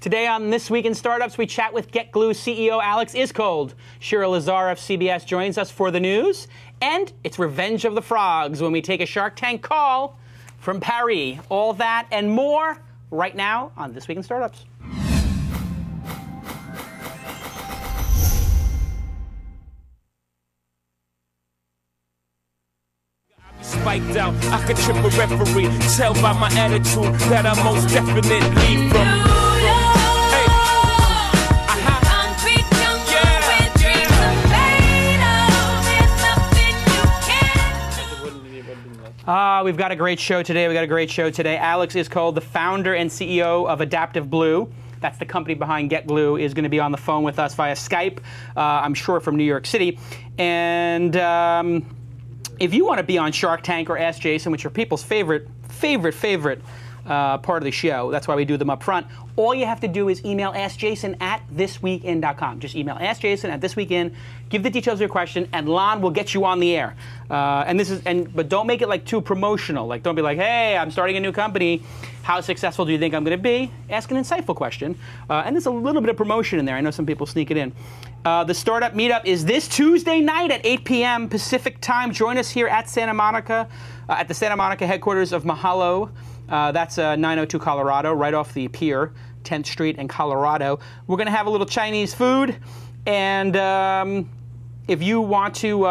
Today on This Week in Startups, we chat with GetGlue CEO Alex Iskold. Shira Lazar of CBS joins us for the news. And it's Revenge of the Frogs when we take a Shark Tank call from Paris. All that and more right now on This Week in Startups. Spiked out, I could trip a referee. Tell by my attitude that I'm most definitely from. We've got a great show today. Alex Iskold, the founder and CEO of Adaptive Blue. That's the company behind GetGlue, is going to be on the phone with us via Skype, I'm sure from New York City. And if you want to be on Shark Tank or Ask Jason, which are people's favorite part of the show, that's why we do them up front, all you have to do is email askjason@thisweekin.com. Just email askjason@thisweekin, give the details of your question, and Lon will get you on the air. But don't make it like too promotional. Like, don't be like, hey, I'm starting a new company. How successful do you think I'm going to be? Ask an insightful question. And there's a little bit of promotion in there. I know some people sneak it in. The Startup Meetup is this Tuesday night at 8 p.m. Pacific time. Join us here at Santa Monica, at the Santa Monica headquarters of Mahalo. That's 902 Colorado, right off the pier, 10th Street in Colorado. We're going to have a little Chinese food. And if you want to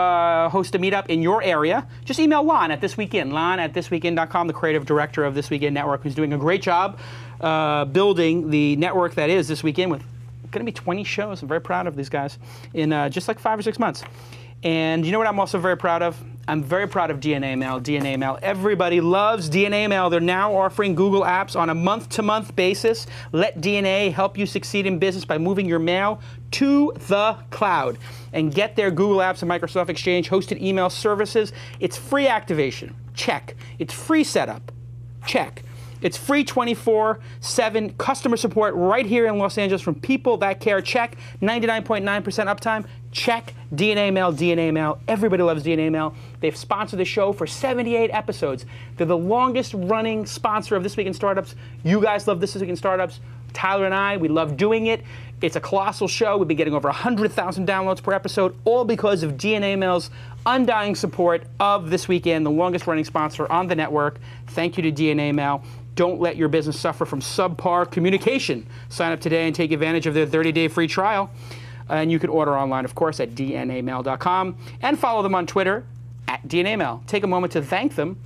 host a meetup in your area, just email Lon at This Weekend, lon@thisweekend.com, the creative director of This Weekend Network, who's doing a great job building the network that is This Weekend with going to be 20 shows. I'm very proud of these guys in just like 5 or 6 months. And you know what I'm also very proud of? I'm very proud of DNA Mail. DNA Mail. Everybody loves DNA Mail. They're now offering Google Apps on a month-to-month basis. Let DNA help you succeed in business by moving your mail to the cloud. And get their Google Apps and Microsoft Exchange hosted email services. It's free activation. Check. It's free setup. Check. It's free 24/7 customer support right here in Los Angeles from people that care. Check. 99.9% uptime. Check. DNA Mail, DNA Mail. Everybody loves DNA Mail. They've sponsored the show for 78 episodes. They're the longest running sponsor of This Week in Startups. You guys love This Week in Startups. Tyler and I, we love doing it. It's a colossal show. We've been getting over 100,000 downloads per episode, all because of DNA Mail's undying support of This Weekend, the longest running sponsor on the network. Thank you to DNA Mail. Don't let your business suffer from subpar communication. Sign up today and take advantage of their 30-day free trial. And you can order online, of course, at dnamail.com. And follow them on Twitter, at DNAMail. Take a moment to thank them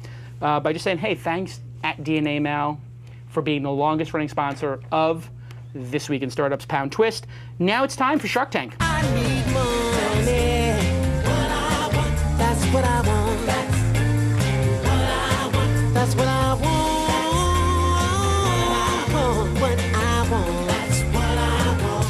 by just saying, hey, thanks at DNA Mail for being the longest running sponsor of This Week in Startups Pound Twist. Now it's time for Shark Tank. I need money. What I want, that's what I want. That's what I want. That's what I want. What I want. That's what I want.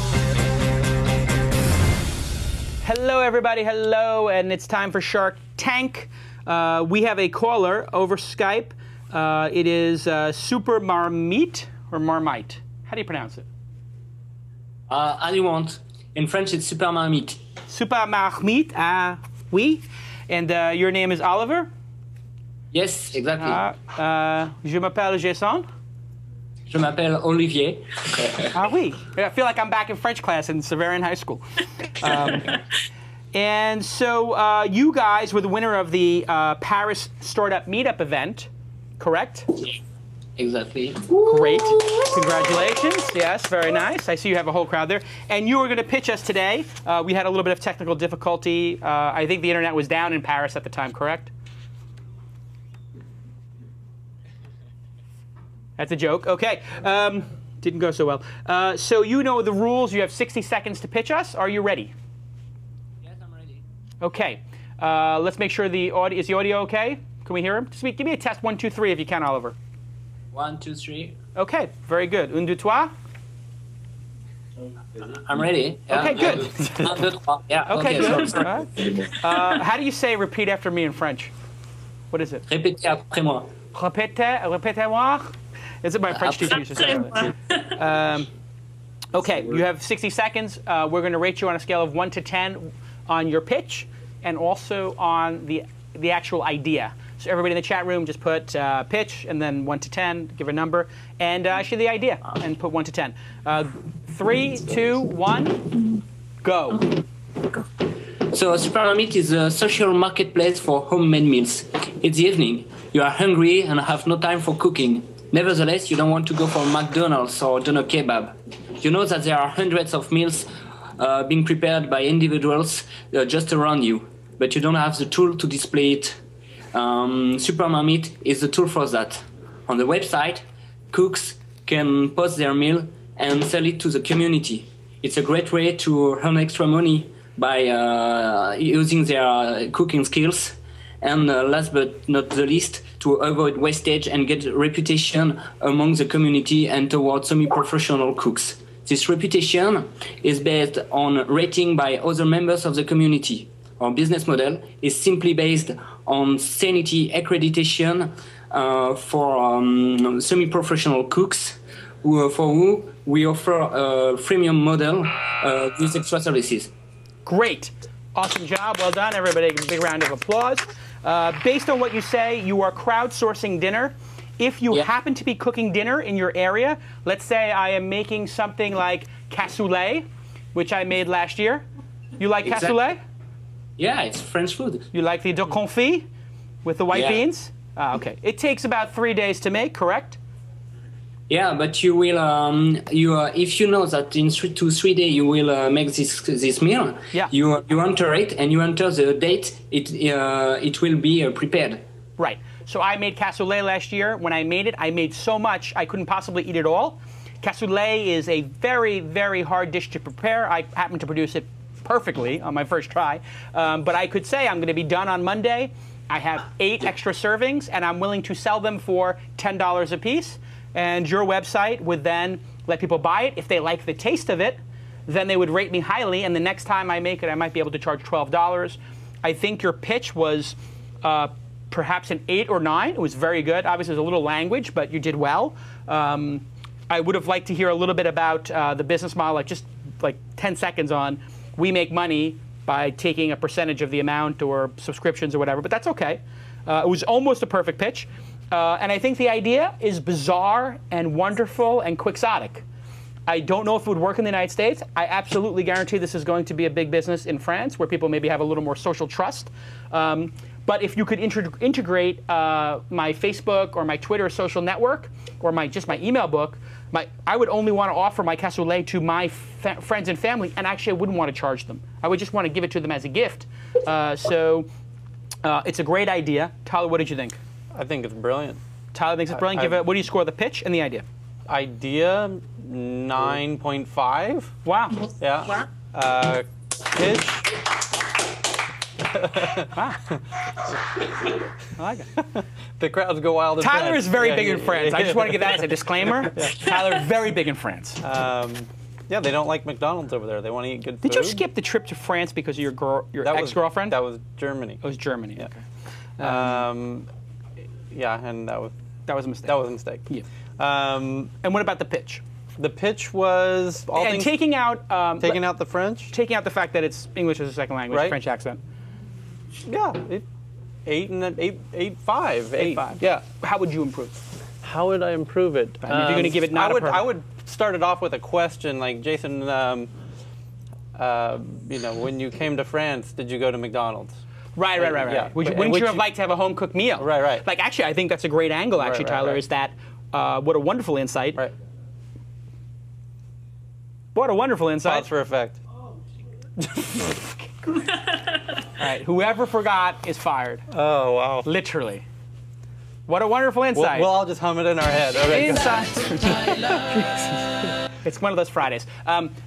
Hello, everybody. Hello. And it's time for Shark Tank. We have a caller over Skype. It is Super Marmite or Marmite. How do you pronounce it? As you want. In French, it's Super Marmite. Super Marmite, oui. And your name is Oliver? Yes, exactly. Je m'appelle Jason. Je m'appelle Olivier. Oui. I feel like I'm back in French class in Severian High School. And so you guys were the winner of the Paris Startup Meetup event, correct? Exactly. Great. Congratulations. Yes, very nice. I see you have a whole crowd there. And you were going to pitch us today. We had a little bit of technical difficulty. I think the internet was down in Paris at the time, correct? That's a joke. Okay. Didn't go so well. So you know the rules. You have 60 seconds to pitch us. Are you ready? Yes, I'm ready. Okay. Let's make sure the audio, is the audio okay? Can we hear him? Just give me a test 1, 2, 3 if you can, Oliver. 1, 2, 3. Okay, very good. Un, deux, trois. I'm ready. Yeah. Okay, good. 1, 2, 3. Yeah. Okay, good. So, How do you say repeat after me in French? What is it? répétez après moi. Répétez-moi. Is it my French teacher used to say that? Okay, you have 60 seconds. We're going to rate you on a scale of 1 to 10 on your pitch and also on the actual idea. So everybody in the chat room just put pitch and then 1 to 10, give a number, and share the idea and put 1 to 10. 3, 2, 1, go. So Supermarket is a social marketplace for homemade meals. It's the evening. You are hungry and have no time for cooking. Nevertheless, you don't want to go for McDonald's or doner kebab. You know that there are hundreds of meals being prepared by individuals just around you, but you don't have the tool to display it. Supermarket is the tool for that. On the website, cooks can post their meal and sell it to the community. It's a great way to earn extra money by using their cooking skills, and last but not the least, to avoid wastage and get reputation among the community and towards semi-professional cooks. This reputation is based on rating by other members of the community. Our business model is simply based on sanity accreditation for semi-professional cooks for who we offer a freemium model with extra services. Great. Awesome job. Well done, everybody. A big round of applause. Based on what you say, you are crowdsourcing dinner. If you happen to be cooking dinner in your area, let's say I am making something like cassoulet, which I made last year. You like cassoulet? Yeah, it's French food. You like the de confit with the white beans? Okay. It takes about 3 days to make, correct? Yeah, but you will, if you know that in 3 to 3 days you will make this meal, you enter it and you enter the date, it will be prepared. Right. So I made cassoulet last year. When I made it, I made so much I couldn't possibly eat it all. Cassoulet is a very, very hard dish to prepare. I happened to produce it perfectly on my first try. But I could say I'm going to be done on Monday. I have 8 extra servings, and I'm willing to sell them for $10 a piece. And your website would then let people buy it. If they like the taste of it, then they would rate me highly. And the next time I make it, I might be able to charge $12. I think your pitch was perhaps an 8 or 9. It was very good. Obviously, there's a little language, but you did well. I would have liked to hear a little bit about the business model, like just like 10 seconds on we make money by taking a percentage of the amount or subscriptions or whatever, but that's okay. It was almost a perfect pitch. And I think the idea is bizarre and wonderful and quixotic. I don't know if it would work in the United States. I absolutely guarantee this is going to be a big business in France, where people maybe have a little more social trust. But if you could integrate my Facebook or my Twitter social network or just my email book, I would only want to offer my cassoulet to my friends and family, and actually I wouldn't want to charge them. I would just want to give it to them as a gift. So it's a great idea. Tyler, what did you think? I think it's brilliant. Tyler thinks it's brilliant. What do you score the pitch and the idea? Idea, 9.5. Wow. Yeah. Pitch. Wow. I like it. The crowds go wild in Tyler France. is very big in France. I just want to give that as a disclaimer. Tyler, very big in France. Yeah, they don't like McDonald's over there. They want to eat good food. Did you skip the trip to France because of your ex-girlfriend? That was Germany. It was Germany. Yeah. Okay. Yeah, and that was a mistake. That was a mistake. Yeah. And what about the pitch? The pitch was taking out the French, taking out the fact that it's English as a second language, right? French accent. Yeah, 8.5. Yeah. How would you improve? How would I improve it? If you're going to give it I would start it off with a question like, Jason, when you came to France, did you go to McDonald's? Right. Yeah. Wouldn't you have liked to have a home cooked meal? Right. Like, actually, I think that's a great angle. Actually, Tyler, is that what a wonderful insight. Right. What a wonderful insight. Pause for effect. All right. Whoever forgot is fired. Oh wow. Literally. What a wonderful insight. We'll all just hum it in our head. Okay, insight. It's one of those Fridays.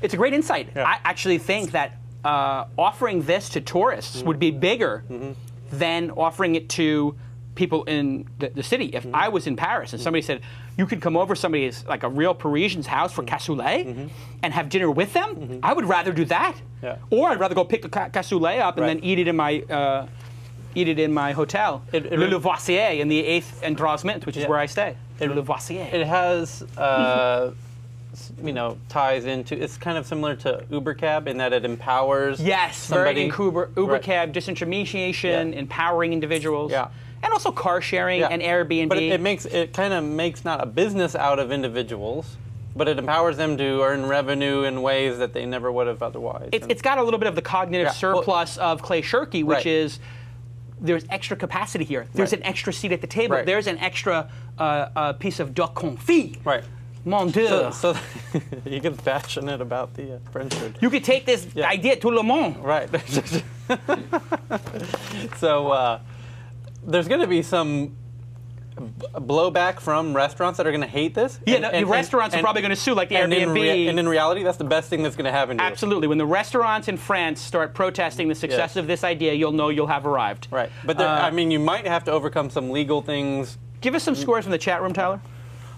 It's a great insight. Yeah. I actually think that offering this to tourists would be bigger than offering it to people in the city. If I was in Paris and somebody said, you could come over somebody's, like a real Parisian's house for cassoulet and have dinner with them, I would rather do that. Yeah. Or I'd rather go pick the cassoulet up and then eat it in my hotel. Le Lavoisier in the 8th and Drosmint, which is where I stay. Le Lavoisier. It has ties into, it's kind of similar to Uber Cab in that it empowers somebody. Very Uber Cab, disintermediation, empowering individuals. Yeah. And also car sharing and Airbnb. But it kind of makes not a business out of individuals, but it empowers them to earn revenue in ways that they never would have otherwise. It's got a little bit of the cognitive surplus of Clay Shirky, which is there's extra capacity here. There's an extra seat at the table. There's an extra piece of duck confit. Right. Mon Dieu. So you get passionate about the French food. You could take this idea to le monde. Right. So there's going to be some blowback from restaurants that are going to hate this. Yeah, the restaurants are probably going to sue, like the Airbnb. And in reality, that's the best thing that's going to happen to you. Absolutely. When the restaurants in France start protesting the success of this idea, you'll know you'll have arrived. Right. But I mean, you might have to overcome some legal things. Give us some scores from the chat room, Tyler.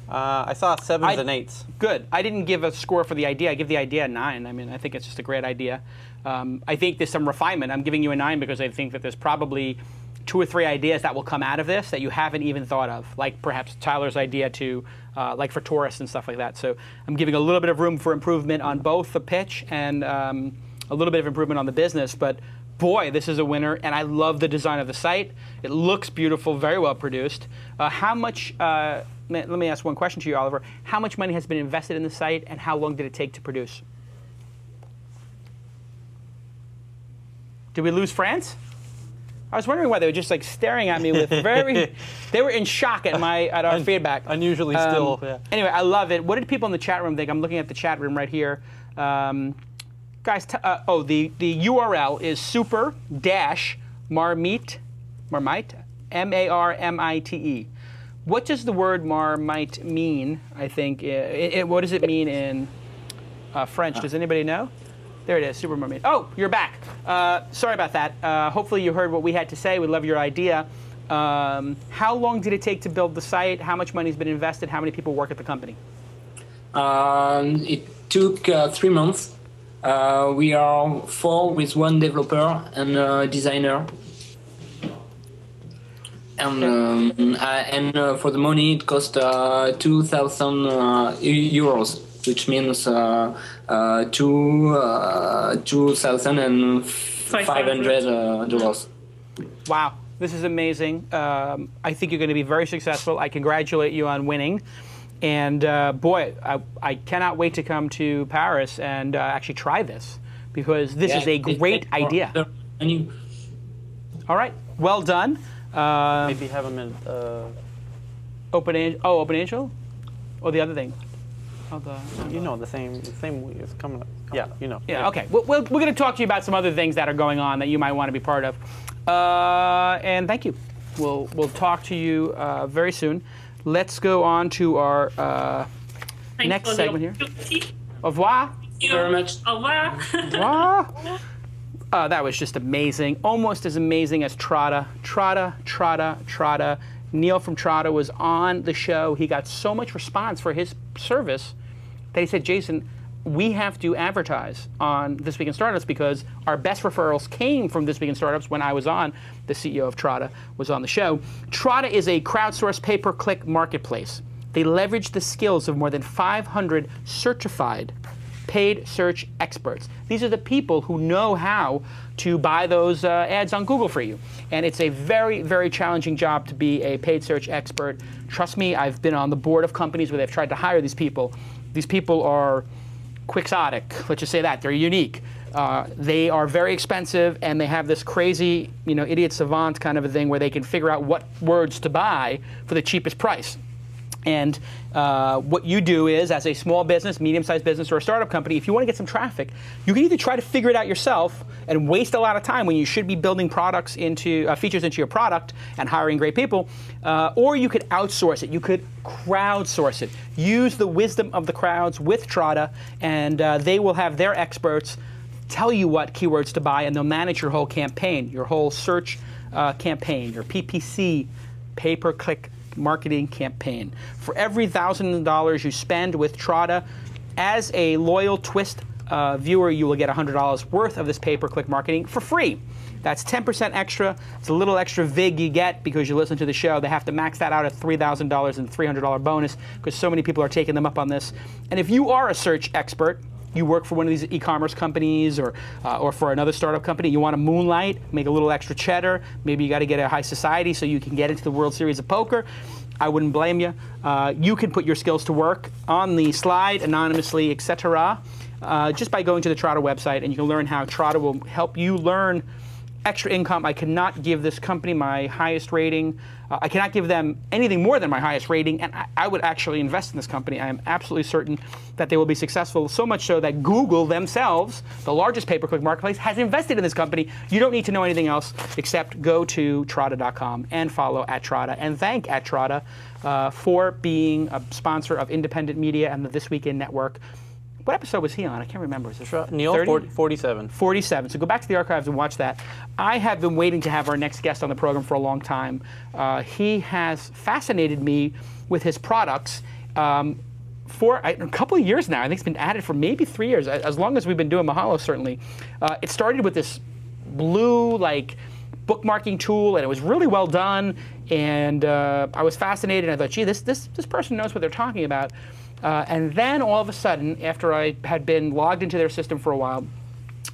I saw 7s and 8s. Good. I didn't give a score for the idea. I give the idea a 9. I mean, I think it's just a great idea. I think there's some refinement. I'm giving you a 9 because I think that there's probably 2 or 3 ideas that will come out of this that you haven't even thought of, like perhaps Tyler's idea to, like for tourists and stuff like that. So I'm giving a little bit of room for improvement on both the pitch and a little bit of improvement on the business. But boy, this is a winner, and I love the design of the site. It looks beautiful, very well produced. How much? Let me ask one question to you, Oliver. How much money has been invested in the site, and how long did it take to produce? Did we lose France? I was wondering why they were just like staring at me with very. They were in shock at our feedback. Unusually still. Yeah. Anyway, I love it. What did people in the chat room think? I'm looking at the chat room right here. Guys, the URL is super-marmite, M-A-R-M-I-T-E. What does the word marmite mean, I think? What does it mean in French? Does anybody know? There it is, Super Marmite. Oh, you're back. Sorry about that. Hopefully you heard what we had to say. We love your idea. How long did it take to build the site? How much money has been invested? How many people work at the company? It took 3 months. We are 4 with 1 developer and a designer. And for the money, it cost 2,000 euros, which means $2,500. Wow, this is amazing. I think you're going to be very successful. I congratulate you on winning. And boy, I cannot wait to come to Paris and actually try this, because this is a great idea. All right, well done. Maybe have them in Open Angel? Or the other thing? You know, the same is coming up. Yeah, you know. Yeah, okay. We're going to talk to you about some other things that are going on that you might want to be part of. And thank you. We'll talk to you very soon. Let's go on to our next segment here. Au revoir. Thank you very much. Au revoir. Au revoir. That was just amazing. Almost as amazing as Trotta. Trotta. Neil from Trotta was on the show. He got so much response for his service that he said, Jason, we have to advertise on This Week in Startups because our best referrals came from This Week in Startups when I was on. The CEO of Trotta was on the show. Trotta is a crowdsourced pay-per-click marketplace. They leverage the skills of more than 500 certified paid search experts. These are the people who know how to buy those ads on Google for you. And it's a very, very challenging job to be a paid search expert. Trust me, I've been on the board of companies where they've tried to hire these people. These people are quixotic, let's just say that. They're unique. They are very expensive, and they have this crazy, idiot savant kind of a thing where they can figure out what words to buy for the cheapest price. And what you do is, as a small business, medium-sized business, or a startup company, if you want to get some traffic, you can either try to figure it out yourself and waste a lot of time when you should be building products into features into your product and hiring great people, or you could outsource it. You could crowdsource it. Use the wisdom of the crowds with Trotta, and they will have their experts tell you what keywords to buy, and they'll manage your whole campaign, your whole search campaign, your PPC, pay-per-click marketing campaign. For every $1,000 you spend with Trotta, as a loyal Twist viewer, you will get $100 worth of this pay-per-click marketing for free. That's 10% extra. It's a little extra VIG you get because you listen to the show. They have to max that out at $3,000 and $300 bonus because so many people are taking them up on this. And if you are a search expert, you work for one of these e-commerce companies or for another startup company, you want to moonlight, make a little extra cheddar, maybe you got to get a high society so you can get into the World Series of Poker, I wouldn't blame you. You can put your skills to work on the slide, anonymously, etc., just by going to the Trotta website, and you can learn how Trotta will help you learn extra income. I cannot give this company my highest rating. I cannot give them anything more than my highest rating, and I would actually invest in this company. I am absolutely certain that they will be successful, so much so that Google themselves, the largest pay-per-click marketplace, has invested in this company. You don't need to know anything else except go to Trotta.com and follow @Trotta and thank @Trotta for being a sponsor of independent media and the This Weekend Network. What episode was he on? I can't remember. Was it Neil, 47. 47. So go back to the archives and watch that. I have been waiting to have our next guest on the program for a long time. He has fascinated me with his products for a couple of years now. I think it's been added for maybe 3 years, as long as we've been doing Mahalo, certainly. It started with this blue, like, bookmarking tool, and it was really well done. And I was fascinated. And I thought, gee, this person knows what they're talking about. And then all of a sudden, after I had been logged into their system for a while,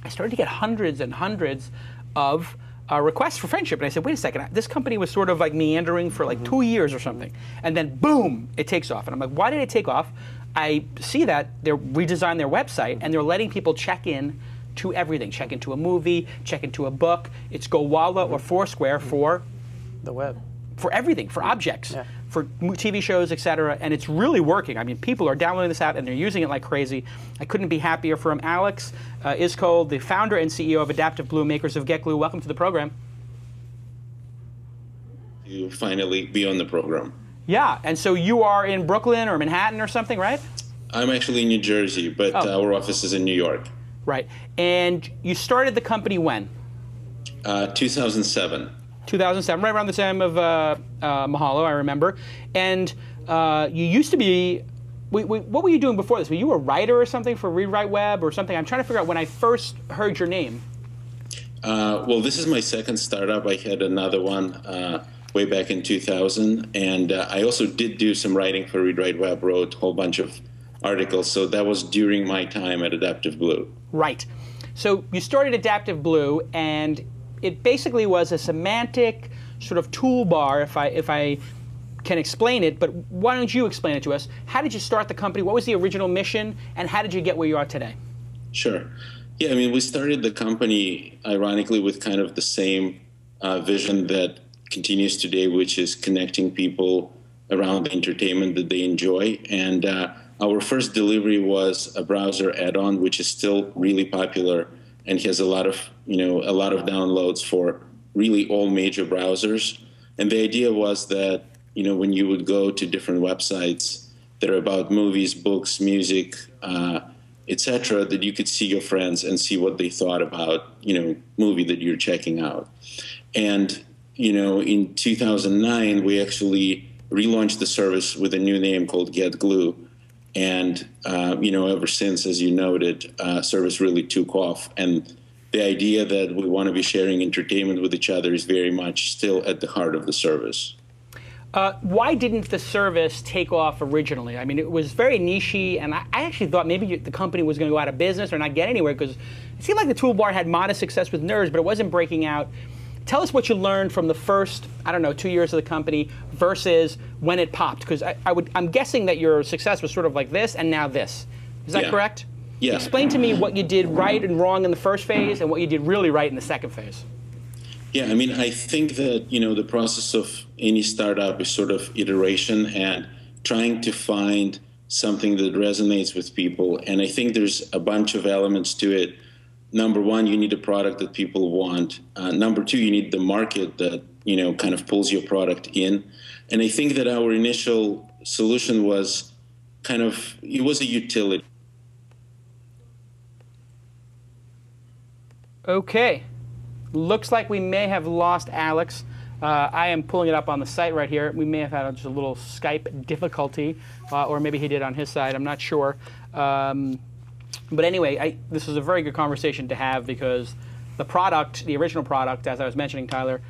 I started to get hundreds and hundreds of requests for friendship. And I said, wait a second, this company was sort of like meandering for like 2 years or something. And then boom, it takes off. And I'm like, why did it take off? I see that they're redesigned their website and they're letting people check in to everything. Check into a movie, check into a book. It's GoWalla or Foursquare for the web. For everything, for objects, for TV shows, etc. And it's really working. I mean, people are downloading this app and they're using it like crazy. I couldn't be happier for him. Alex Iskold, the founder and CEO of Adaptive Blue, makers of GetGlue. Welcome to the program. You finally be on the program. Yeah, and so you are in Brooklyn or Manhattan or something, right? I'm actually in New Jersey, but our office is in New York. Right. And you started the company when? 2007. 2007, right around the time of Mahalo, I remember. And you used to be, what were you doing before this? Were you a writer or something for Rewrite Web or something? I'm trying to figure out when I first heard your name. Well, this is my second startup. I had another one way back in 2000. And I also did do some writing for Rewrite Web, wrote a whole bunch of articles. So that was during my time at Adaptive Blue. Right. So you started Adaptive Blue, and it basically was a semantic sort of toolbar, if I can explain it, but why don't you explain it to us? How did you start the company? What was the original mission, and how did you get where you are today? Sure. Yeah, I mean, we started the company, ironically, with kind of the same vision that continues today, which is connecting people around the entertainment that they enjoy. And our first delivery was a browser add-on, which is still really popular and has a lot of downloads for really all major browsers. And the idea was that, when you would go to different websites that are about movies, books, music, etc., that you could see your friends and see what they thought about, movie that you're checking out. And, in 2009, we actually relaunched the service with a new name called GetGlue. And, ever since, as you noted, service really took off. And the idea that we want to be sharing entertainment with each other is very much still at the heart of the service. Why didn't the service take off originally? I mean, it was very niche-y, and I actually thought maybe the company was going to go out of business or not get anywhere, because it seemed like the toolbar had modest success with nerds, but it wasn't breaking out. Tell us what you learned from the first, 2 years of the company versus when it popped, because I'm guessing that your success was sort of like this and now this. Is that correct? Yeah. Explain to me what you did right and wrong in the first phase and what you did really right in the second phase. Yeah, I mean, I think that, the process of any startup is sort of iteration and trying to find something that resonates with people. And I think there's a bunch of elements to it. Number one, you need a product that people want. Number two, you need the market that, kind of pulls your product in. And I think that our initial solution was it was a utility. Okay. Looks like we may have lost Alex. I am pulling it up on the site right here. We may have had just a little Skype difficulty, or maybe he did on his side. I'm not sure. But anyway, this was a very good conversation to have, because the product, the original product, as I was mentioning, Tyler,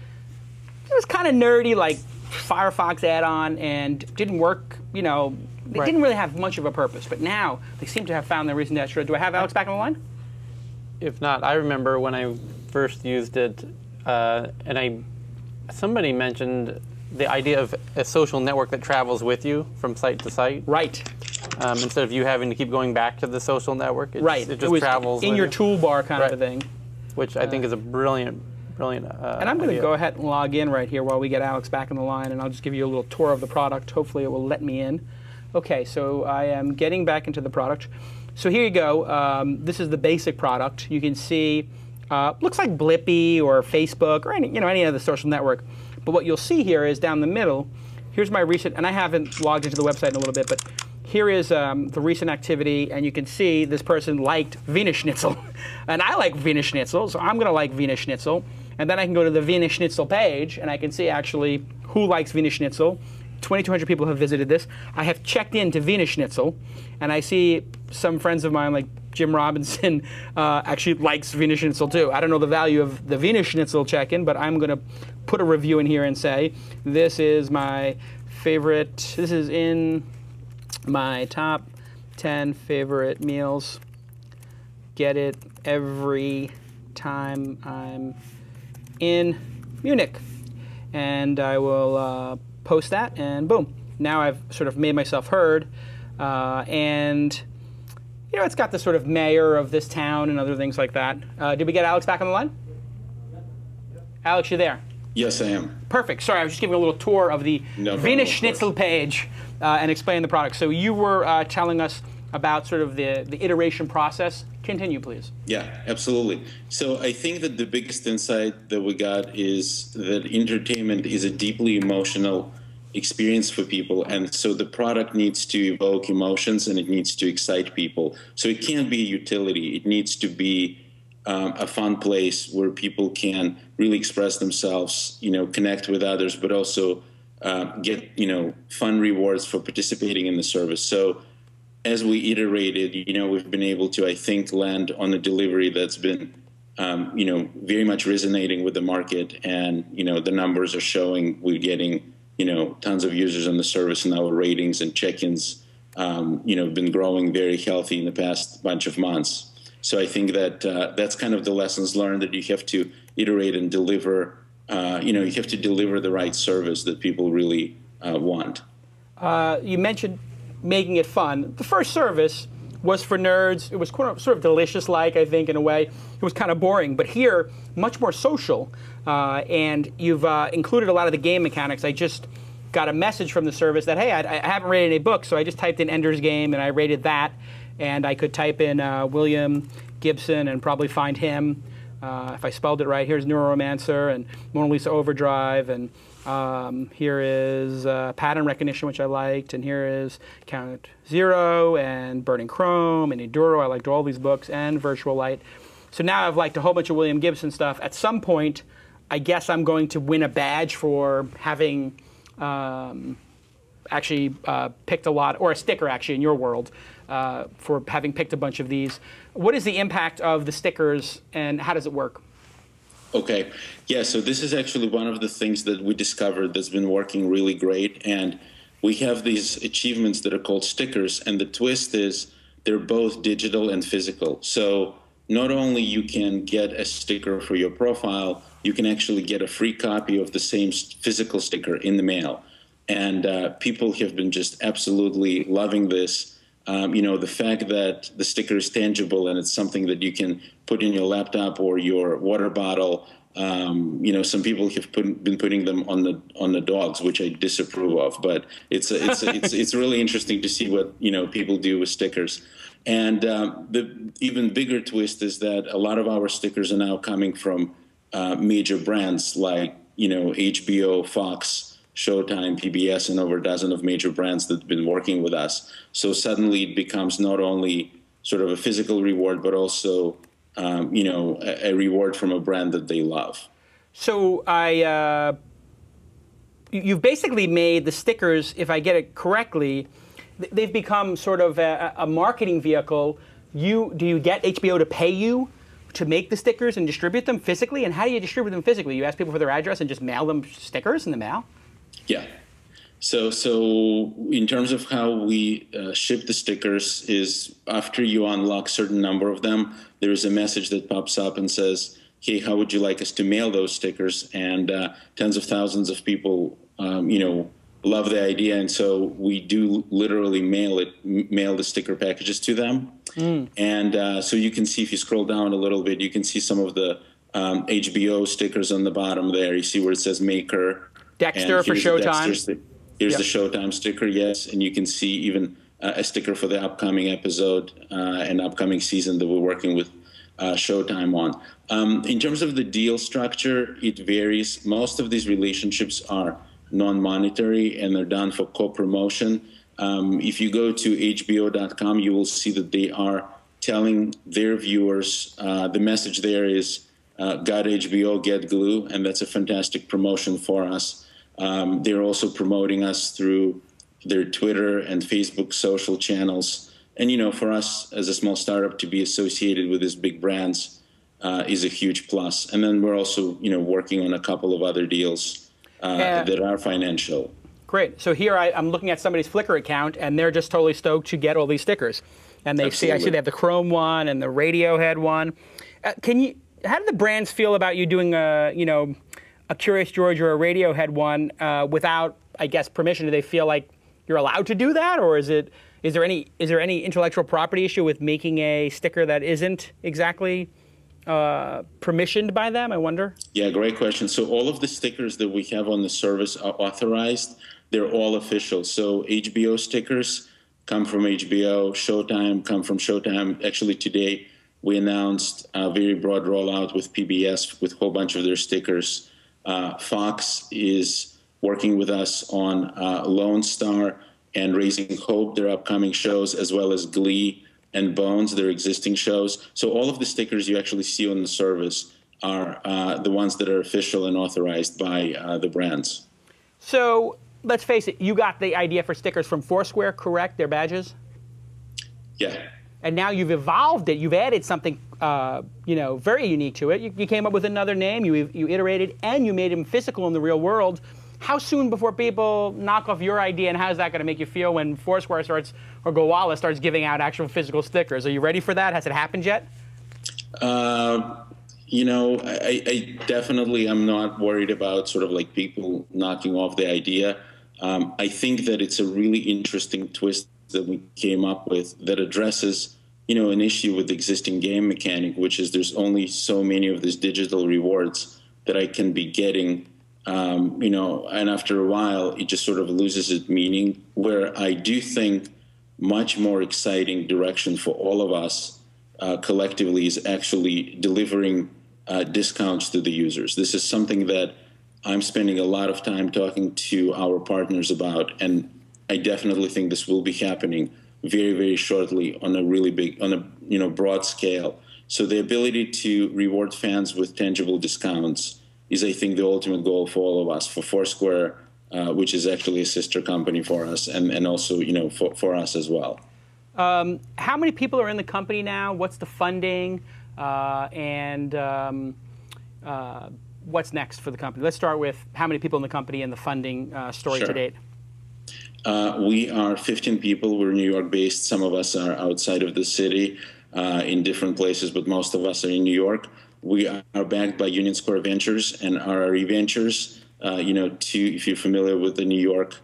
it was kind of nerdy, like Firefox add-on, and didn't work, They didn't really have much of a purpose, but now they seem to have found their reason to destroy. Do I have Alex back on the line? If not, I remember when I first used it, somebody mentioned the idea of a social network that travels with you from site to site. Right. Instead of you having to keep going back to the social network, it just travels in your toolbar kind of a thing. Which I think is a brilliant and I'm going to go ahead and log in right here while we get Alex back on the line, and I'll just give you a little tour of the product. Hopefully it will let me in. Okay, so I am getting back into the product. So here you go. This is the basic product. You can see, looks like Blippy or Facebook or any other social network. But what you'll see here is down the middle, here's my recent, and I haven't logged into the website in a little bit, but here is the recent activity, and you can see this person liked Wiener Schnitzel. And I like Wiener Schnitzel, so I'm going to like Wiener Schnitzel. And then I can go to the Wiener Schnitzel page, and I can see actually who likes Wiener Schnitzel. 2,200 people have visited this. I have checked into Wiener Schnitzel, and I see some friends of mine, like Jim Robinson, actually likes Wiener Schnitzel too. I don't know the value of the Wiener Schnitzel check-in, but I'm going to put a review in here and say, this is my favorite, this is in my top 10 favorite meals. Get it every time I'm in Munich. And I will post that, and boom. Now I've sort of made myself heard. And, it's got the sort of mayor of this town and other things like that. Did we get Alex back on the line? Alex, you there? Yes, I am. Perfect. Sorry, I was just giving a little tour of the Wiener Schnitzel page and explaining the product. So you were telling us about sort of the iteration process. Continue, please. Yeah, absolutely. So I think that the biggest insight that we got is that entertainment is a deeply emotional experience for people, and so the product needs to evoke emotions and it needs to excite people. So it can't be a utility. It needs to be a fun place where people can really express themselves, connect with others, but also get, fun rewards for participating in the service. So as we iterated, we've been able to, I think, land on a delivery that's been, very much resonating with the market. And, the numbers are showing we're getting, tons of users on the service, and our ratings and check-ins, have been growing very healthy in the past bunch of months. So I think that that's kind of the lessons learned, that you have to iterate and deliver, you have to deliver the right service that people really want. You mentioned making it fun. The first service was for nerds. It was sort of delicious-like, I think, in a way. It was kind of boring. But here, much more social. And you've included a lot of the game mechanics. I just got a message from the service that, hey, I haven't rated any books, so I just typed in Ender's Game, and I rated that. And I could type in William Gibson and probably find him. If I spelled it right, here's Neuromancer and Mona Lisa Overdrive, and here is pattern recognition, which I liked, and here is Count Zero and Burning Chrome and Enduro. I liked all these books, and Virtual Light. So now I've liked a whole bunch of William Gibson stuff. At some point, I guess I'm going to win a badge for having actually picked a lot, or a sticker actually in your world, for having picked a bunch of these. What is the impact of the stickers, and how does it work? Okay. Yeah, so this is actually one of the things that we discovered that's been working really great. And we have these achievements that are called stickers. And the twist is they're both digital and physical. So not only you can get a sticker for your profile, you can actually get a free copy of the same physical sticker in the mail. And people have been just absolutely loving this. The fact that the sticker is tangible and it's something that you can put in your laptop or your water bottle. Some people have been putting them on the dogs, which I disapprove of. But it's really interesting to see what people do with stickers. And the even bigger twist is that a lot of our stickers are now coming from major brands like HBO, Fox, Showtime, PBS, and over a dozen of major brands that have been working with us. So suddenly it becomes not only sort of a physical reward, but also, a reward from a brand that they love. So you've basically made the stickers, if I get it correctly, they've become sort of a marketing vehicle. Do you get HBO to pay you to make the stickers and distribute them physically? And how do you distribute them physically? You ask people for their address and just mail them stickers in the mail? Yeah. So in terms of how we ship the stickers is after you unlock certain number of them, there is a message that pops up and says, hey, how would you like us to mail those stickers? And tens of thousands of people, love the idea. And so we do literally mail the sticker packages to them. And so you can see, if you scroll down a little bit, you can see some of the HBO stickers on the bottom there. You see where it says Maker. Dexter for Showtime. Here's the Showtime sticker, yes. And you can see even a sticker for the upcoming episode and upcoming season that we're working with Showtime on. In terms of the deal structure, it varies. Most of these relationships are non-monetary and they're done for co-promotion. If you go to HBO.com, you will see that they are telling their viewers, the message there is, got HBO, GetGlue, and that's a fantastic promotion for us. They're also promoting us through their Twitter and Facebook social channels. And, for us as a small startup to be associated with these big brands is a huge plus. And then we're also, working on a couple of other deals that are financial. Great. So here I'm looking at somebody's Flickr account, and they're just totally stoked to get all these stickers. And I see they have the Chrome one and the Radiohead one. How do the brands feel about you doing a Curious George or a Radiohead one without, I guess, permission? Do they feel like you're allowed to do that, or is there any intellectual property issue with making a sticker that isn't exactly permissioned by them, I wonder? Yeah, great question. So all of the stickers that we have on the service are authorized. They're all official. So HBO stickers come from HBO, Showtime come from Showtime. Actually, today we announced a very broad rollout with PBS with a whole bunch of their stickers. Fox is working with us on Lone Star and Raising Hope, their upcoming shows, as well as Glee and Bones, their existing shows. So all of the stickers you actually see on the service are the ones that are official and authorized by the brands. So let's face it, you got the idea for stickers from Foursquare, correct? Their badges? Yeah. And now you've evolved it. You've added something, very unique to it. You came up with another name. You iterated, and you made them physical in the real world. How soon before people knock off your idea, and how's that going to make you feel when Foursquare or Gowalla starts giving out actual physical stickers? Are you ready for that? Has it happened yet? I definitely am not worried about sort of like people knocking off the idea. I think that it's a really interesting twist that we came up with that addresses, an issue with the existing game mechanic, which is there's only so many of these digital rewards that I can be getting, and after a while, it just sort of loses its meaning, where I do think much more exciting direction for all of us collectively is actually delivering discounts to the users. This is something that I'm spending a lot of time talking to our partners about, and I definitely think this will be happening very, very shortly on a really big, broad scale. So the ability to reward fans with tangible discounts is, I think, the ultimate goal for all of us, for Foursquare, which is actually a sister company for us, and also, for us as well. How many people are in the company now? What's the funding? And what's next for the company? Let's start with how many people in the company and the funding story to date. We are 15 people. We're New York based. Some of us are outside of the city in different places, but most of us are in New York. We are backed by Union Square Ventures and RRE Ventures. If you're familiar with the New York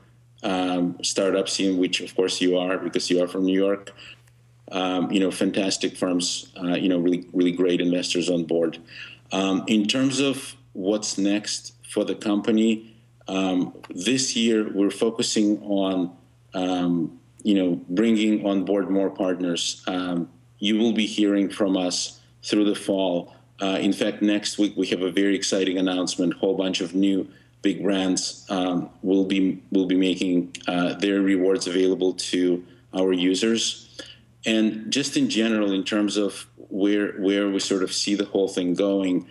startup scene, which of course you are because you are from New York, fantastic firms, really, really great investors on board. In terms of what's next for the company, this year we're focusing on, bringing on board more partners. You will be hearing from us through the fall. In fact, next week we have a very exciting announcement. A whole bunch of new big brands will be making their rewards available to our users. And just in general, in terms of where we sort of see the whole thing going,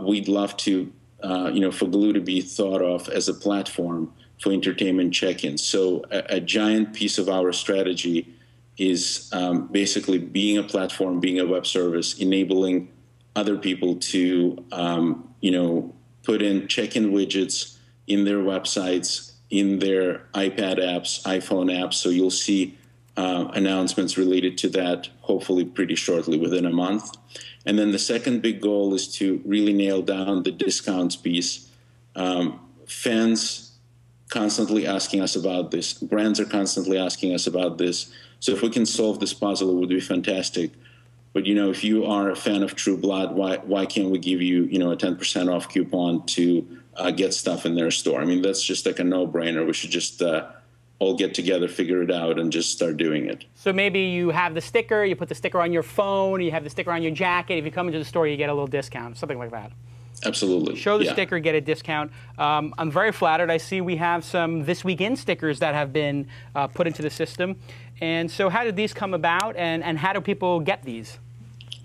we'd love to, for Glue to be thought of as a platform for entertainment check-ins. So a giant piece of our strategy is basically being a platform, being a web service, enabling other people to, put in check-in widgets in their websites, in their iPad apps, iPhone apps. So you'll see announcements related to that hopefully pretty shortly, within a month. And then the second big goal is to really nail down the discounts piece. Fans constantly asking us about this. Brands are constantly asking us about this. So if we can solve this puzzle, it would be fantastic. But, you know, if you are a fan of True Blood, why can't we give you, you know, a 10% off coupon to get stuff in their store? I mean, that's just like a no-brainer. We should just all get together, figure it out, and just start doing it. So maybe you have the sticker, you put the sticker on your phone, you have the sticker on your jacket. If you come into the store, you get a little discount, something like that. Absolutely. Show the sticker, get a discount. I'm very flattered. I see we have some This Week In stickers that have been put into the system. And so how did these come about, and how do people get these?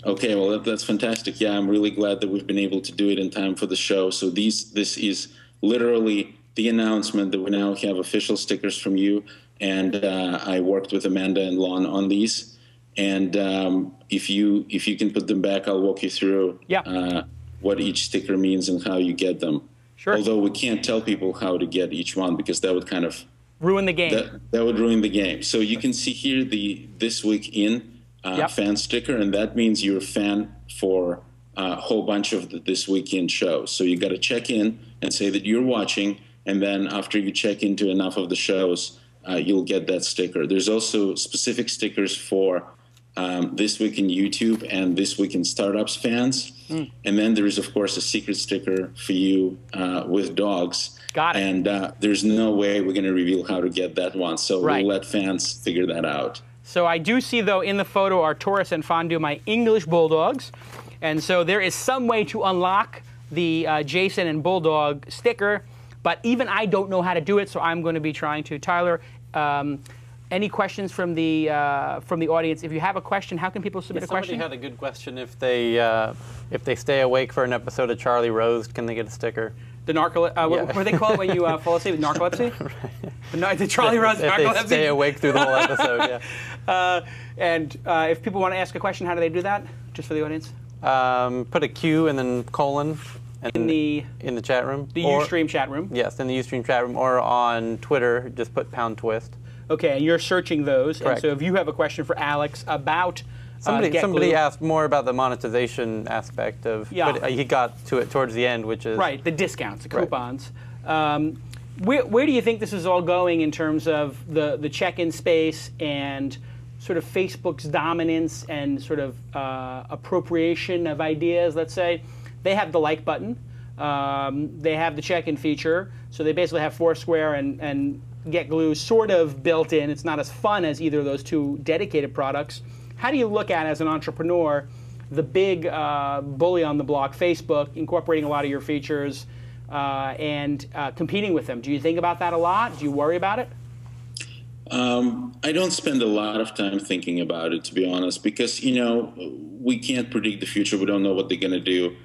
Okay, well, that's fantastic. Yeah, I'm really glad that we've been able to do it in time for the show. So this is literally the announcement that we now have official stickers from you. And I worked with Amanda and Lon on these. And if you can put them back, I'll walk you through what each sticker means and how you get them. Sure. Although we can't tell people how to get each one, because that would kind of ruin the game. That would ruin the game. So you can see here the This Week In fan sticker, and that means you're a fan for a whole bunch of the This Week In shows. So you got to check in and say that you're watching, and then after you check into enough of the shows, you'll get that sticker. There's also specific stickers for This Week in YouTube and This Week in Startups fans. And then there is, of course, a secret sticker for you with dogs. Got it. And there's no way we're going to reveal how to get that one. So we'll let fans figure that out. So I do see, though, in the photo are Taurus and Fondue, my English bulldogs. And so there is some way to unlock the Jason and Bulldog sticker. But even I don't know how to do it, so I'm going to be trying to. Tyler, any questions from the audience? If you have a question, how can people submit a question? Somebody had a good question. If they stay awake for an episode of Charlie Rose, can they get a sticker? The narcolepsy. What do they call it when you fall asleep? Narcolepsy. Right. The Charlie Rose narcolepsy. If they stay awake through the whole episode, And if people want to ask a question, how do they do that? Just for the audience. Put a Q and then colon. In the chat room. The Ustream chat room. Yes, in the Ustream chat room, or on Twitter, just put #twist. Okay, and you're searching those. Correct. And so if you have a question for Alex about somebody asked more about the monetization aspect of, but he got to it towards the end, which is right, the discounts, the coupons. Where do you think this is all going in terms of the check-in space and sort of Facebook's dominance and sort of appropriation of ideas? Let's say they have the like button, they have the check-in feature, so they basically have Foursquare and GetGlue sort of built in. It's not as fun as either of those two dedicated products. How do you look at, as an entrepreneur, the big bully on the block, Facebook, incorporating a lot of your features and competing with them? Do you think about that a lot? Do you worry about it? I don't spend a lot of time thinking about it, to be honest, because, you know, we can't predict the future. We don't know what they're going to do.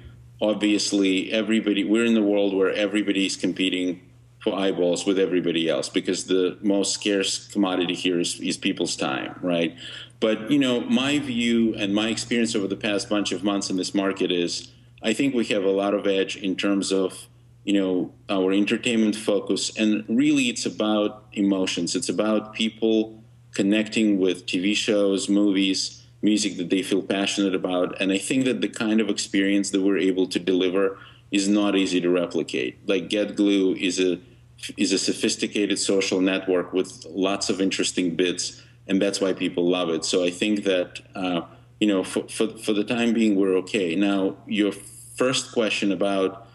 Obviously, we're in a world where everybody's competing for eyeballs with everybody else, because the most scarce commodity here is people's time, right? But, you know, my view and my experience over the past bunch of months in this market is I think we have a lot of edge in terms of, you know, our entertainment focus. And really, it's about emotions. It's about people connecting with TV shows, movies, music that they feel passionate about. And I think that the kind of experience that we're able to deliver is not easy to replicate. Like GetGlue is a sophisticated social network with lots of interesting bits, and that's why people love it. So I think that, you know, for the time being, we're okay. Now, your first question about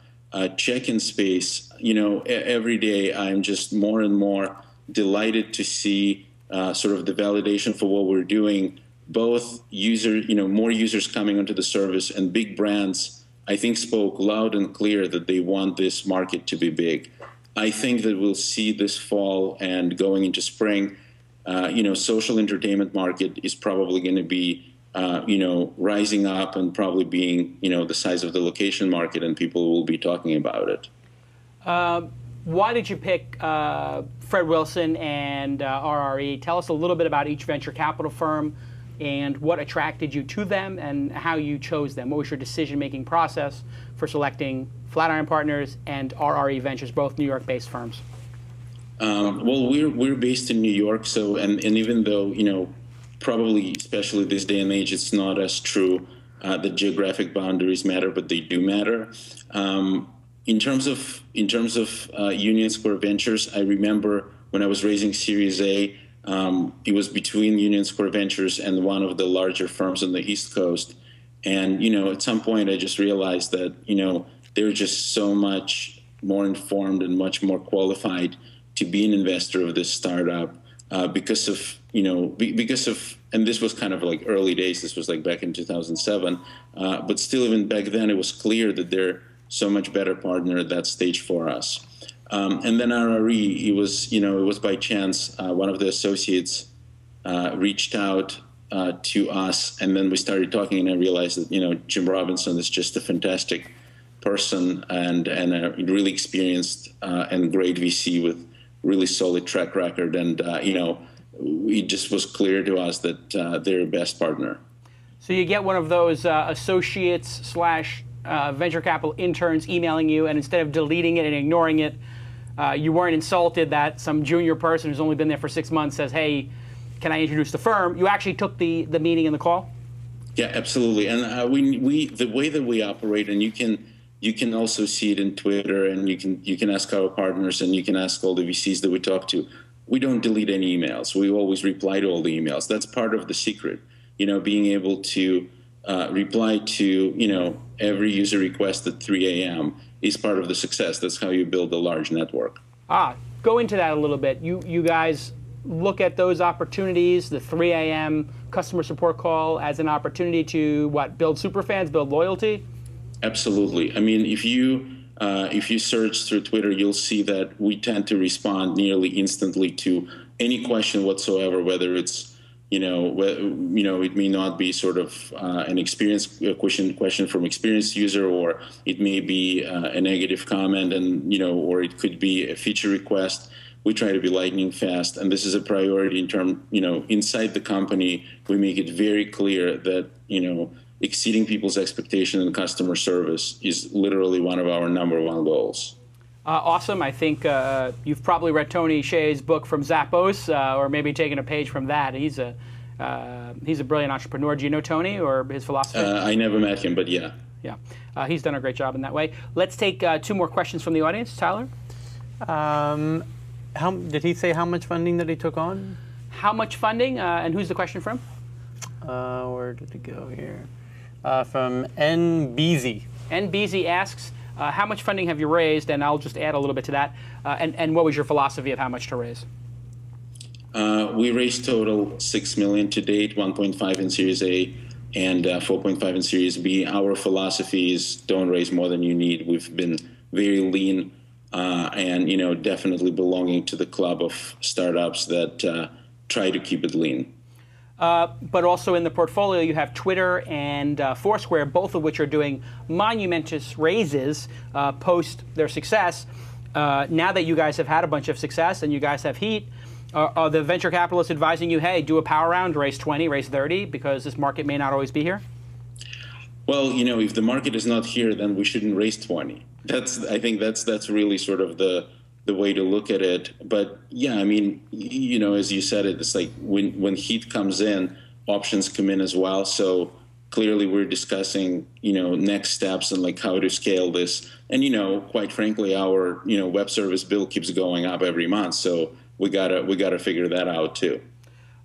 check-in space, you know, every day I'm just more and more delighted to see sort of the validation for what we're doing. Both more users coming onto the service, and big brands, I think, spoke loud and clear that they want this market to be big. I think that we'll see this fall and going into spring, you know, social entertainment market is probably going to be, you know, rising up and probably being, you know, the size of the location market, and people will be talking about it. Why did you pick Fred Wilson and RRE? Tell us a little bit about each venture capital firm and what attracted you to them and how you chose them. What was your decision-making process for selecting Flatiron Partners and RRE Ventures, both New York-based firms? Well, we're based in New York, so and even though probably especially this day and age, it's not as true that geographic boundaries matter, but they do matter. In terms of Union Square Ventures, I remember when I was raising Series A, it was between Union Square Ventures and one of the larger firms on the East Coast, and at some point I just realized that they're just so much more informed and much more qualified to be an investor of this startup because of and this was kind of like early days. This was like back in 2007, but still even back then it was clear that they're so much better partner at that stage for us. And then RRE, it was by chance one of the associates reached out to us, and then we started talking, and I realized that Jim Robinson is just a fantastic person and a really experienced and great VC with really solid track record, and it just was clear to us that they're a best partner. So you get one of those associates / venture capital interns emailing you, and instead of deleting it and ignoring it, you weren't insulted that some junior person who's only been there for 6 months says, "Hey, can I introduce the firm?" You actually took the meeting and the call? Yeah, absolutely. And we the way that we operate, and you can also see it in Twitter, and you can ask our partners, and you can ask all the VCs that we talk to. We don't delete any emails. We always reply to all the emails. That's part of the secret, being able to reply to every user request at 3 a.m. is part of the success. That's how you build a large network. Go into that a little bit. You guys look at those opportunities, the 3 a.m. customer support call, as an opportunity to build superfans, build loyalty? Absolutely. I mean, if you search through Twitter, you'll see that we tend to respond nearly instantly to any question whatsoever, whether it's it may not be sort of an question from experienced user, or it may be a negative comment, and or it could be a feature request. We try to be lightning fast, and this is a priority inside the company. We make it very clear that exceeding people's expectation in customer service is literally one of our number one goals. Awesome. I think you've probably read Tony Hsieh's book From Zappos, or maybe taken a page from that. He's a brilliant entrepreneur. Do you know Tony or his philosophy? I never met him, but yeah. Yeah. He's done a great job in that way. Let's take 2 more questions from the audience. Tyler? Did he say how much funding that he took on? How much funding, and who's the question from? Where did it go here? From NBZ. NBZ asks, how much funding have you raised? And I'll just add a little bit to that. And what was your philosophy of how much to raise? We raised total $6 million to date, 1.5 in Series A and 4.5 in Series B. Our philosophy is don't raise more than you need. We've been very lean and definitely belonging to the club of startups that try to keep it lean. But also in the portfolio, you have Twitter and Foursquare, both of which are doing monumentous raises post their success. Now that you guys have had a bunch of success and you guys have heat, are the venture capitalists advising you, hey, do a power round, raise 20, raise 30, because this market may not always be here? Well, if the market is not here, then we shouldn't raise 20. I think that's really sort of the way to look at it. But yeah, I mean, as you said, it's like when heat comes in, options come in as well. So clearly we're discussing, next steps and like how to scale this. And, quite frankly, our, web service bill keeps going up every month. So we gotta figure that out too.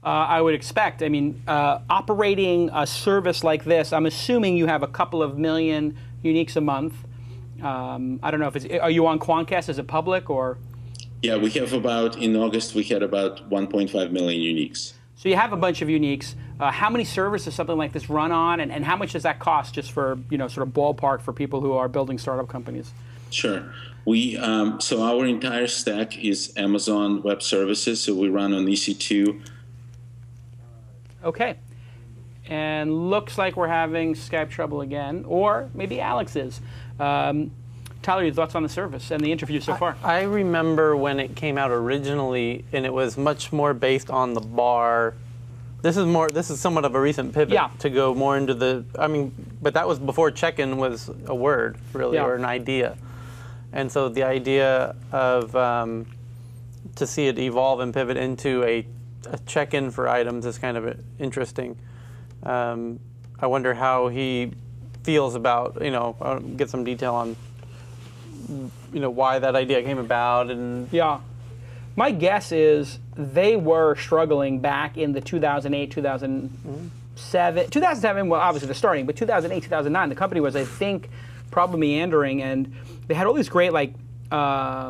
I would expect. I mean, operating a service like this, I'm assuming you have a couple of million uniques a month. I don't know if are you on Quantcast? Is it public or? Yeah, we have in August, we had about 1.5 million uniques. So you have a bunch of uniques. How many servers does something like this run on, and how much does that cost just for, sort of ballpark for people who are building startup companies? Sure. So our entire stack is Amazon Web Services, so we run on EC2. Okay. And looks like we're having Skype trouble again, or maybe Alex is. Tyler, your thoughts on the service and the interview so far? I remember when it came out originally, and it was much more based on the bar. This is somewhat of a recent pivot to go more into the, but that was before check-in was a word, really, or an idea. And so the idea of to see it evolve and pivot into a check-in for items is kind of interesting. I wonder how he feels about, I'll get some detail on, why that idea came about. And yeah. My guess is they were struggling back in the 2008, 2007, 2007, well, obviously they're starting, but 2008, 2009, the company was, I think, probably meandering, and they had all these great,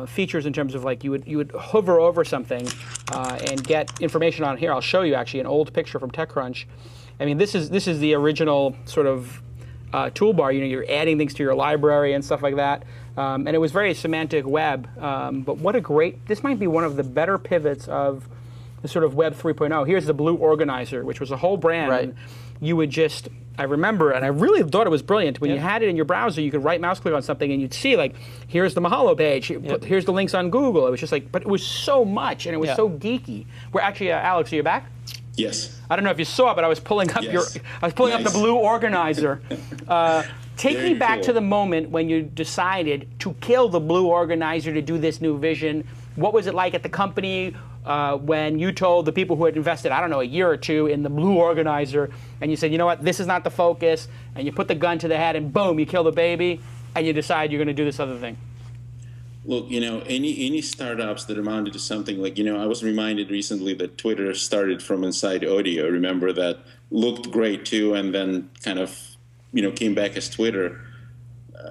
features in terms of, you would hover over something and get information on here. I'll show you, actually, an old picture from TechCrunch. I mean, this is the original sort of toolbar. You're adding things to your library and stuff like that. And it was very semantic web. But what a great, this might be one of the better pivots of the sort of Web 3.0. Here's the Blue Organizer, which was a whole brand. Right. And you would just, I remember, and I really thought it was brilliant. When you had it in your browser, you could right mouse click on something and you'd see, here's the Mahalo page, here's the links on Google. It was just but it was so much, and it was so geeky. We're actually, Alex, are you back? Yes. I don't know if you saw it, but I was pulling up up the Blue Organizer. Take me back to the moment when you decided to kill the Blue Organizer to do this new vision. What was it like at the company when you told the people who had invested, I don't know, a year or two in the Blue Organizer, and you said, you know what, this is not the focus, and you put the gun to the head, and boom, you kill the baby, and you decide you're going to do this other thing? Look, any startups that amounted to something I was reminded recently that Twitter started from inside audio. Remember, that looked great too, and then kind of, came back as Twitter.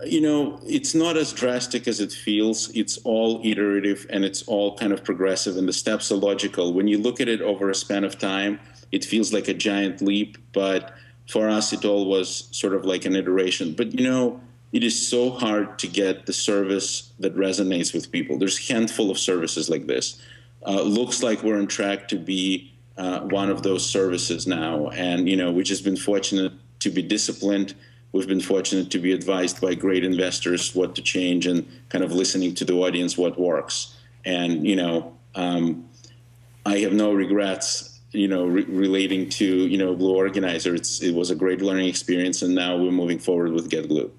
It's not as drastic as it feels. It's all iterative, and it's all kind of progressive, and the steps are logical. When you look at it over a span of time, it feels like a giant leap, but for us, it all was sort of like an iteration. But, it is so hard to get the service that resonates with people. There's a handful of services like this. Looks like we're on track to be one of those services now. And, we've just been fortunate to be disciplined. We've been fortunate to be advised by great investors what to change, and kind of listening to the audience what works. And, I have no regrets, relating to, Blue Organizer. It was a great learning experience, and now we're moving forward with GetGlue.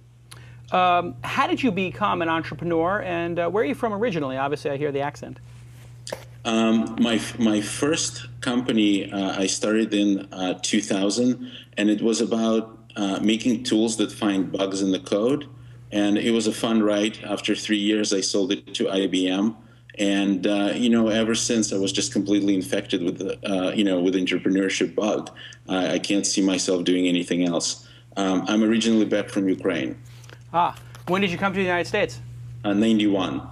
How did you become an entrepreneur, and where are you from originally? Obviously, I hear the accent. My first company I started in 2000, and it was about making tools that find bugs in the code. And it was a fun ride. After 3 years, I sold it to IBM. And, ever since, I was just completely infected with the, with entrepreneurship bug. I can't see myself doing anything else. I'm originally back from Ukraine. When did you come to the United States? 91.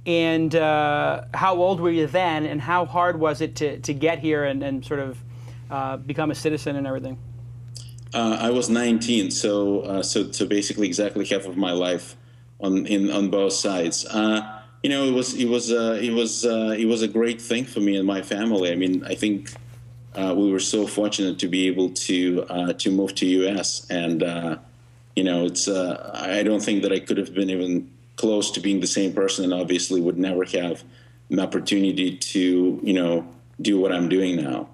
And how old were you then, and how hard was it to get here and sort of become a citizen and everything? I was 19, so basically exactly half of my life on both sides. It was a great thing for me and my family. I mean, I think we were so fortunate to be able to move to U.S. and I don't think that I could have been even close to being the same person, and obviously would never have an opportunity to do what I'm doing now.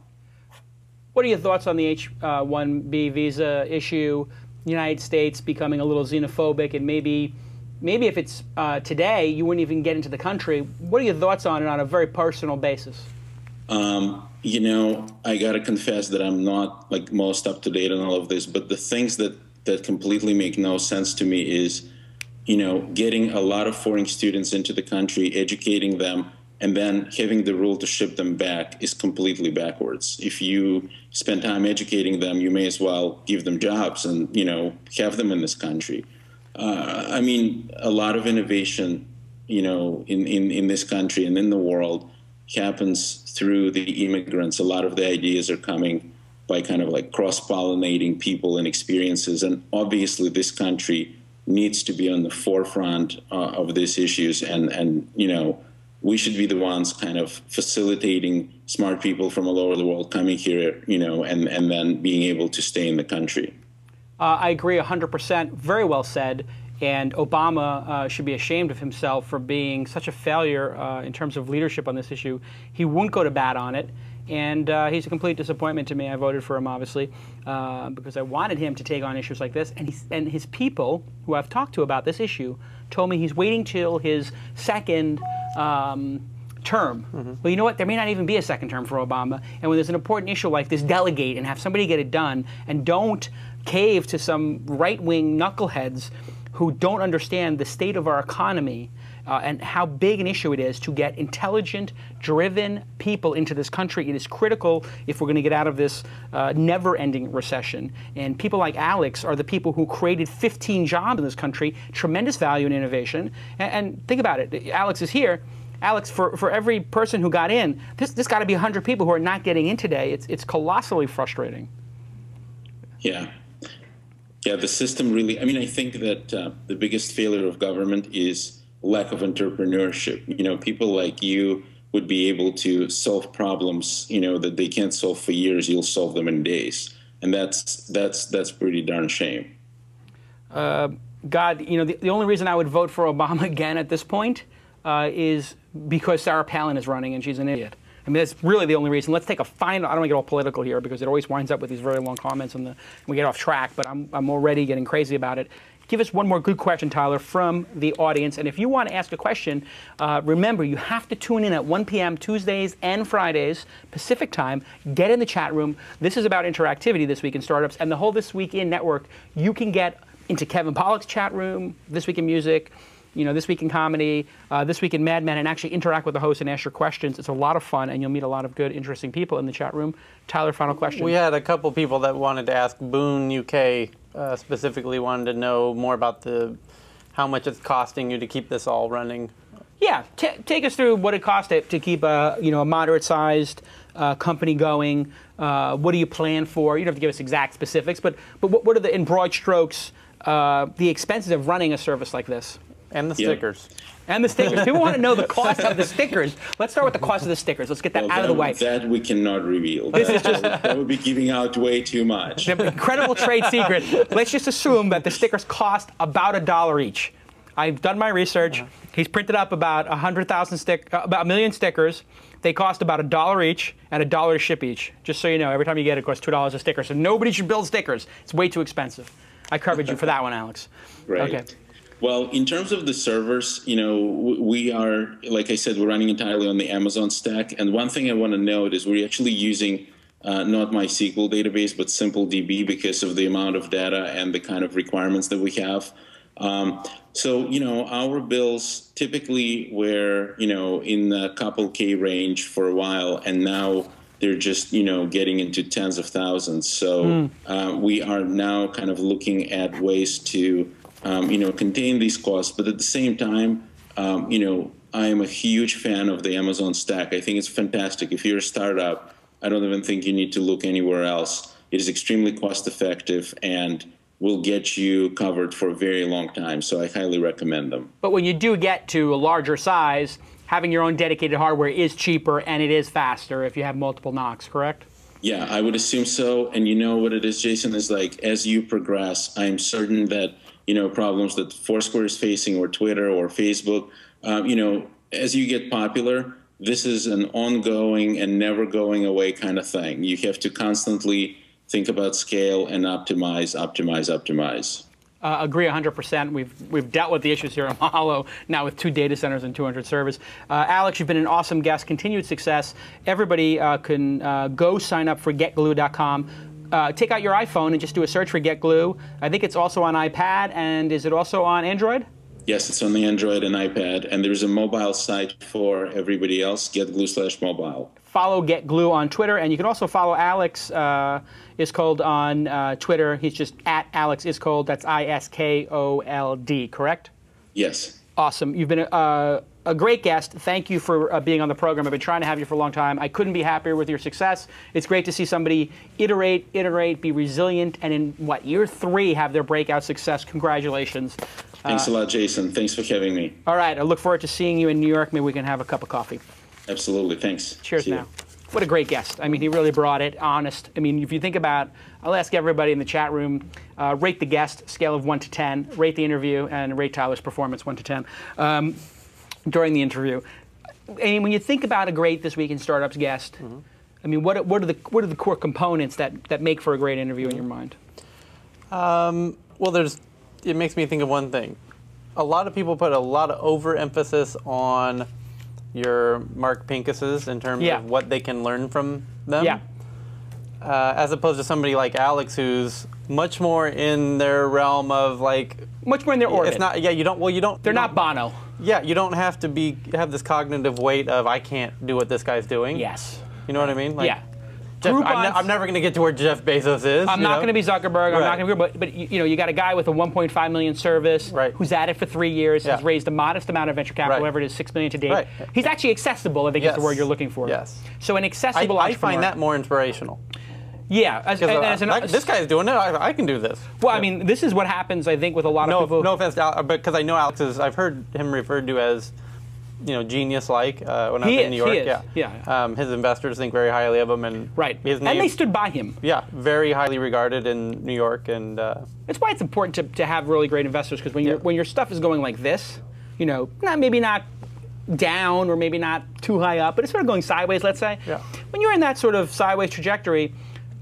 What are your thoughts on the H-1B visa issue? United States becoming a little xenophobic, and maybe if it's today, you wouldn't even get into the country. What are your thoughts on it on a very personal basis? I gotta confess that I'm not most up to date on all of this, but the things that completely make no sense to me is, getting a lot of foreign students into the country, educating them, and then having the rule to ship them back is completely backwards. If you spend time educating them, you may as well give them jobs and, have them in this country. I mean, a lot of innovation, in this country and in the world happens through the immigrants. A lot of the ideas are coming by kind of cross-pollinating people and experiences. And obviously this country needs to be on the forefront of these issues. And we should be the ones kind of facilitating smart people from all over the world coming here, and then being able to stay in the country. I agree 100%. Very well said. And Obama should be ashamed of himself for being such a failure in terms of leadership on this issue. He won't go to bat on it. And he's a complete disappointment to me. I voted for him, obviously, because I wanted him to take on issues like this. And his people, who I've talked to about this issue, told me he's waiting till his second term. Well, you know what? There may not even be a second term for Obama. And when there's an important issue like this, delegate and have somebody get it done, and don't cave to some right-wing knuckleheads who don't understand the state of our economy and how big an issue it is to get intelligent, driven people into this country. It is critical if we're going to get out of this never-ending recession. And people like Alex are the people who created 15 jobs in this country, tremendous value and innovation. And think about it. Alex is here. Alex, for every person who got in, this got to be 100 people who are not getting in today. It's colossally frustrating. Yeah. Yeah, the system really, I mean, I think that the biggest failure of government is lack of entrepreneurship. You know, people like you would be able to solve problems, you know, that they can't solve for years. You'll solve them in days. And that's pretty darn shame. God, you know, the only reason I would vote for Obama again at this point is because Sarah Palin is running and she's an idiot. I mean, that's really the only reason. Let's take a final. I don't want to get all political here because it always winds up with these very long comments and we get off track. But I'm already getting crazy about it. Give us one more good question, Tyler, from the audience. And if you want to ask a question, remember you have to tune in at 1 p.m. Tuesdays and Fridays Pacific time. Get in the chat room. This is about interactivity this week in startups and the whole This Week in network. You can get into Kevin Pollak's chat room, This Week in Music, you know, This Week in Comedy, This Week in Mad Men, and actually interact with the host and ask your questions. It's a lot of fun, and you'll meet a lot of good, interesting people in the chat room. Tyler, final question. We had a couple people that wanted to ask. Boone UK specifically wanted to know more about how much it's costing you to keep this all running. Yeah, take us through what it cost to keep a moderate-sized company going. What do you plan for? You don't have to give us exact specifics, but what are in broad strokes the expenses of running a service like this? And the stickers. And the stickers. People want to know the cost of the stickers. Let's start with the cost of the stickers. Let's get that out of the way. That we cannot reveal. That would be giving out way too much. The incredible trade secret. Let's just assume that the stickers cost about $1 each. I've done my research. He's printed up about 1 million stickers. They cost about $1 each and $1 to ship each. Just so you know, every time you get it, it costs $2 a sticker. So nobody should build stickers. It's way too expensive. I covered you for that one, Alex. Right. Okay. Well, in terms of the servers, you know, we are, like I said, we're running entirely on the Amazon stack. And one thing I want to note is we're actually using not MySQL database, but SimpleDB because of the amount of data and the kind of requirements that we have. So, you know, our bills typically were, you know, in the couple K range for a while, and now they're just, you know, getting into tens of thousands. So we are now kind of looking at ways to contain these costs, but at the same time, I am a huge fan of the Amazon stack. I think it's fantastic. If you're a startup, I don't even think you need to look anywhere else. It is extremely cost effective and will get you covered for a very long time. So I highly recommend them. But when you do get to a larger size, having your own dedicated hardware is cheaper and it is faster if you have multiple NOCs, correct? Yeah, I would assume so. And you know what it is, Jason, is like as you progress, I'm certain that problems that Foursquare is facing or Twitter or Facebook, as you get popular, this is an ongoing and never going away kind of thing. You have to constantly think about scale and optimize. Agree 100%. We've dealt with the issues here at Mahalo now with 2 data centers and 200 servers. Alex, you've been an awesome guest. Continued success. Everybody can go sign up for GetGlue.com. Take out your iPhone and just do a search for GetGlue. I think it's also on iPad, and is it also on Android? Yes, it's on the Android and iPad, and there's a mobile site for everybody else, GetGlue/mobile. Follow GetGlue on Twitter, and you can also follow Alex Iskold on Twitter. He's just at Alex Iskold. That's Iskold, correct? Yes. Awesome. You've been a great guest. Thank you for being on the program. I've been trying to have you for a long time. I couldn't be happier with your success. It's great to see somebody iterate, be resilient, and in, year 3 have their breakout success. Congratulations. Thanks a lot, Jason. Thanks for having me. All right. I look forward to seeing you in New York. Maybe we can have a cup of coffee. Absolutely. Thanks. Cheers now. What a great guest. I mean, he really brought it, honest. I mean, if you think about, I'll ask everybody in the chat room, rate the guest, scale of 1 to 10, rate the interview, and rate Tyler's performance 1 to 10 during the interview. And when you think about a great This Week in Startups guest, I mean, what are the core components that make for a great interview in your mind? Well, it makes me think of one thing. A lot of people put a lot of overemphasis on your Mark Pincuses in terms of what they can learn from them. Yeah. As opposed to somebody like Alex, who's much more in their realm of like much more in their orbit. It's not. Yeah, you don't. Well, you don't. They're not Bono. Yeah, you don't have to have this cognitive weight of I can't do what this guy's doing. Yes. You know what I mean? Like, yeah. I'm never going to get to where Jeff Bezos is. I'm not going to be Zuckerberg. I'm not going to be. But you got a guy with a 1.5 million service who's at it for 3 years, has raised a modest amount of venture capital, whatever it is, $6 million to date. He's actually accessible. I think is the word you're looking for. Yes. So an accessible. I find that more inspirational. Yeah, this guy's doing it. I can do this. Well, I mean, this is what happens, I think, with a lot of people. No offense to Alex, because I know Alex is. I've heard him referred to as, genius-like when I was in New York. His investors think very highly of him, and his name, and they stood by him. Yeah, very highly regarded in New York, and that's why it's important to have really great investors, because when your stuff is going like this, maybe not down or maybe not too high up, but it's sort of going sideways. Let's say, when you're in that sort of sideways trajectory.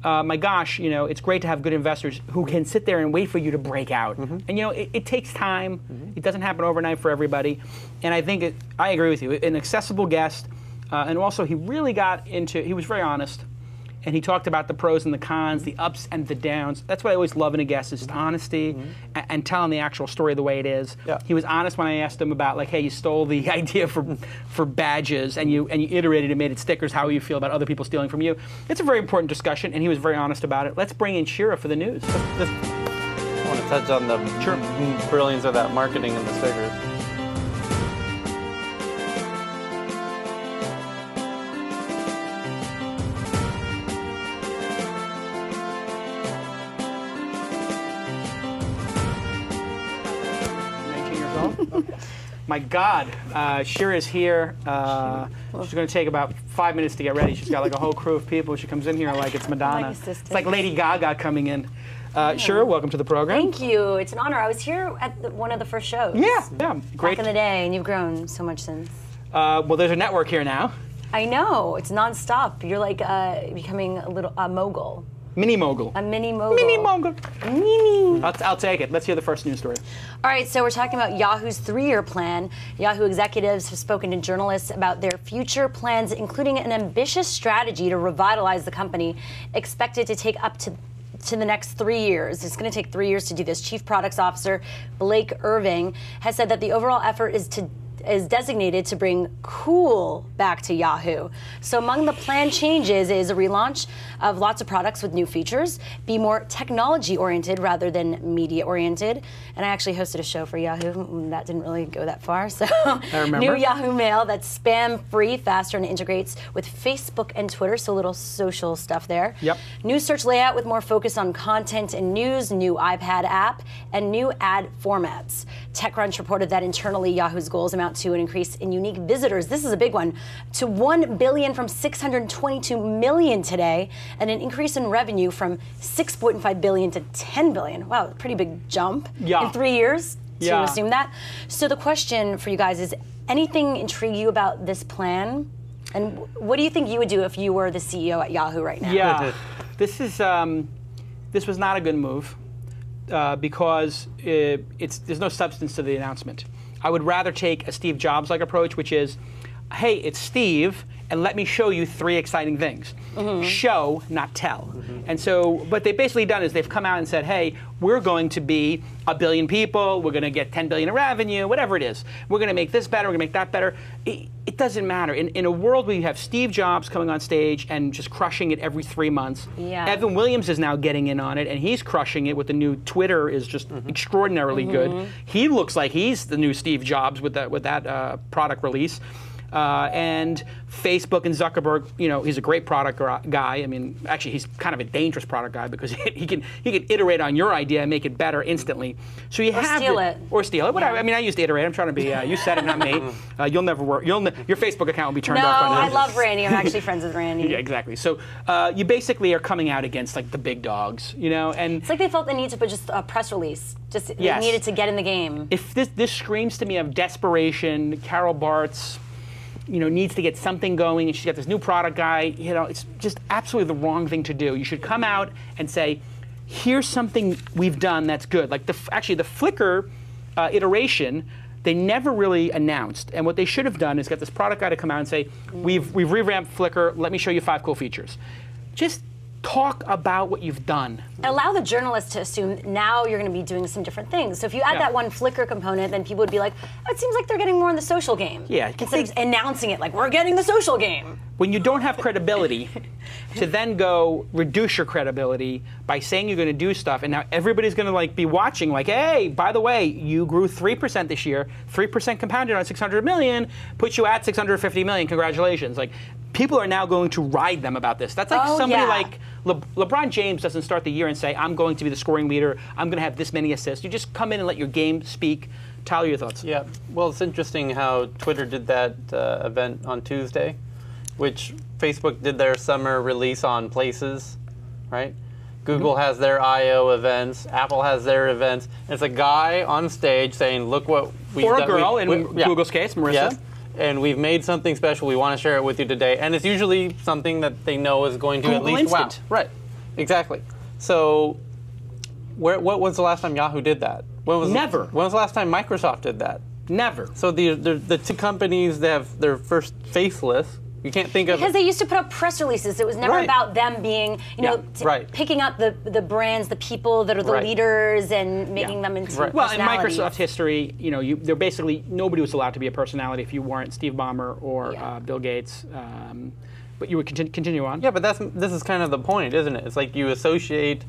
My gosh, it's great to have good investors who can sit there and wait for you to break out. And it takes time. It doesn't happen overnight for everybody. And I think I agree with you. An accessible guest, and also he really got into. He was very honest, and he talked about the pros and the cons, the ups and the downs. That's what I always love in a guest is honesty and telling the actual story the way it is. Yeah. He was honest when I asked him about like, hey, you stole the idea for badges and you iterated and made it stickers. How you feel about other people stealing from you? It's a very important discussion, and he was very honest about it. Let's bring in Shira for the news. I want to touch on the brilliance of that marketing and the stickers. My God, Shira's here. She's going to take about 5 minutes to get ready. She's got like a whole crew of people. She comes in here like it's Madonna. It's like Lady Gaga coming in. Shira, welcome to the program. Thank you. It's an honor. I was here at one of the first shows. Yeah, great. Back in the day, and you've grown so much since. Well, there's a network here now. I know. It's nonstop. You're like becoming a mogul. Mini mogul. A mini mogul. Mini mogul. Mini. I'll take it. Let's hear the first news story. All right, so we're talking about Yahoo's 3-year plan. Yahoo executives have spoken to journalists about their future plans, including an ambitious strategy to revitalize the company, expected to take up to the next 3 years. It's going to take 3 years to do this. Chief Products Officer Blake Irving has said that the overall effort is designated to bring cool back to Yahoo. So among the planned changes is a relaunch of lots of products with new features, be more technology-oriented rather than media-oriented. And I actually hosted a show for Yahoo. That didn't really go that far. So I remember. New Yahoo Mail that's spam-free, faster, and integrates with Facebook and Twitter, so a little social stuff there. Yep. New search layout with more focus on content and news, new iPad app, and new ad formats. TechCrunch reported that internally Yahoo's goals amount to an increase in unique visitors. This is a big one, to 1 billion from 622 million today, and an increase in revenue from 6.5 billion to 10 billion. Wow, pretty big jump in 3 years to assume that. So the question for you guys is, anything intrigue you about this plan? And what do you think you would do if you were the CEO at Yahoo right now? Yeah, this was not a good move because there's no substance to the announcement. I would rather take a Steve Jobs-like approach, which is, hey, it's Steve, and let me show you 3 exciting things. Show, not tell. And so, what they've basically done is they've come out and said, hey, we're going to be 1 billion people, we're going to get 10 billion in revenue, whatever it is. We're going to make this better, we're going to make that better. It doesn't matter. In a world where you have Steve Jobs coming on stage and just crushing it every 3 months, Evan Williams is now getting in on it, and he's crushing it with the new Twitter is just extraordinarily good. He looks like he's the new Steve Jobs with that product release. And Facebook and Zuckerberg, he's a great product guy. I mean, actually, he's kind of a dangerous product guy because he can iterate on your idea and make it better instantly. So you have steal it. Or steal it. Whatever. Yeah. I mean, I used to iterate. I'm trying to be. You said it, not me. You'll never work. Your Facebook account will be turned off. No, I love Randy. I'm actually friends with Randy. Yeah, exactly. So you basically are coming out against like the big dogs, and it's like they felt the need to put just a press release. Just they needed to get in the game. If this screams to me of desperation, Carol Bartz. Needs to get something going, and she's got this new product guy. It's just absolutely the wrong thing to do. You should come out and say, here's something we've done that's good. Like actually the Flickr iteration they never really announced. And what they should have done is get this product guy to come out and say, we've revamped Flickr, let me show you 5 cool features. Just talk about what you've done. Allow the journalists to assume now you're going to be doing some different things. So if you add that one Flickr component, then people would be like, oh, it seems like they're getting more in the social game. Yeah. Instead of announcing it like, we're getting the social game. When you don't have credibility, to then go reduce your credibility by saying you're going to do stuff, and now everybody's going to like be watching, like, hey, by the way, you grew 3% this year, 3% compounded on 600 million, puts you at 650 million. Congratulations! Like, people are now going to ride them about this. That's like somebody like LeBron James doesn't start the year and say, I'm going to be the scoring leader. I'm going to have this many assists. You just come in and let your game speak. Tyler, your thoughts? Yeah. Well, it's interesting how Twitter did that event on Tuesday, which Facebook did their summer release on Places, right? Google has their I/O events. Apple has their events. And it's a guy on stage saying, "Look what we've done." Or a girl in Google's case, Marissa. Yes. And we've made something special. We want to share it with you today. And it's usually something that they know is going to Google at least Instant. wow. Right. Exactly. So, what was the last time Yahoo did that? Never. When was the last time Microsoft did that? Never. So the two companies that have their first faceless. You can't think of because they used to put up press releases. It was never about them being, picking up the brands, the people that are the leaders, and making them into Well, in Microsoft history, they're basically nobody was allowed to be a personality if you weren't Steve Ballmer or Bill Gates. But you would continue on. Yeah, but this is kind of the point, isn't it? It's like you associate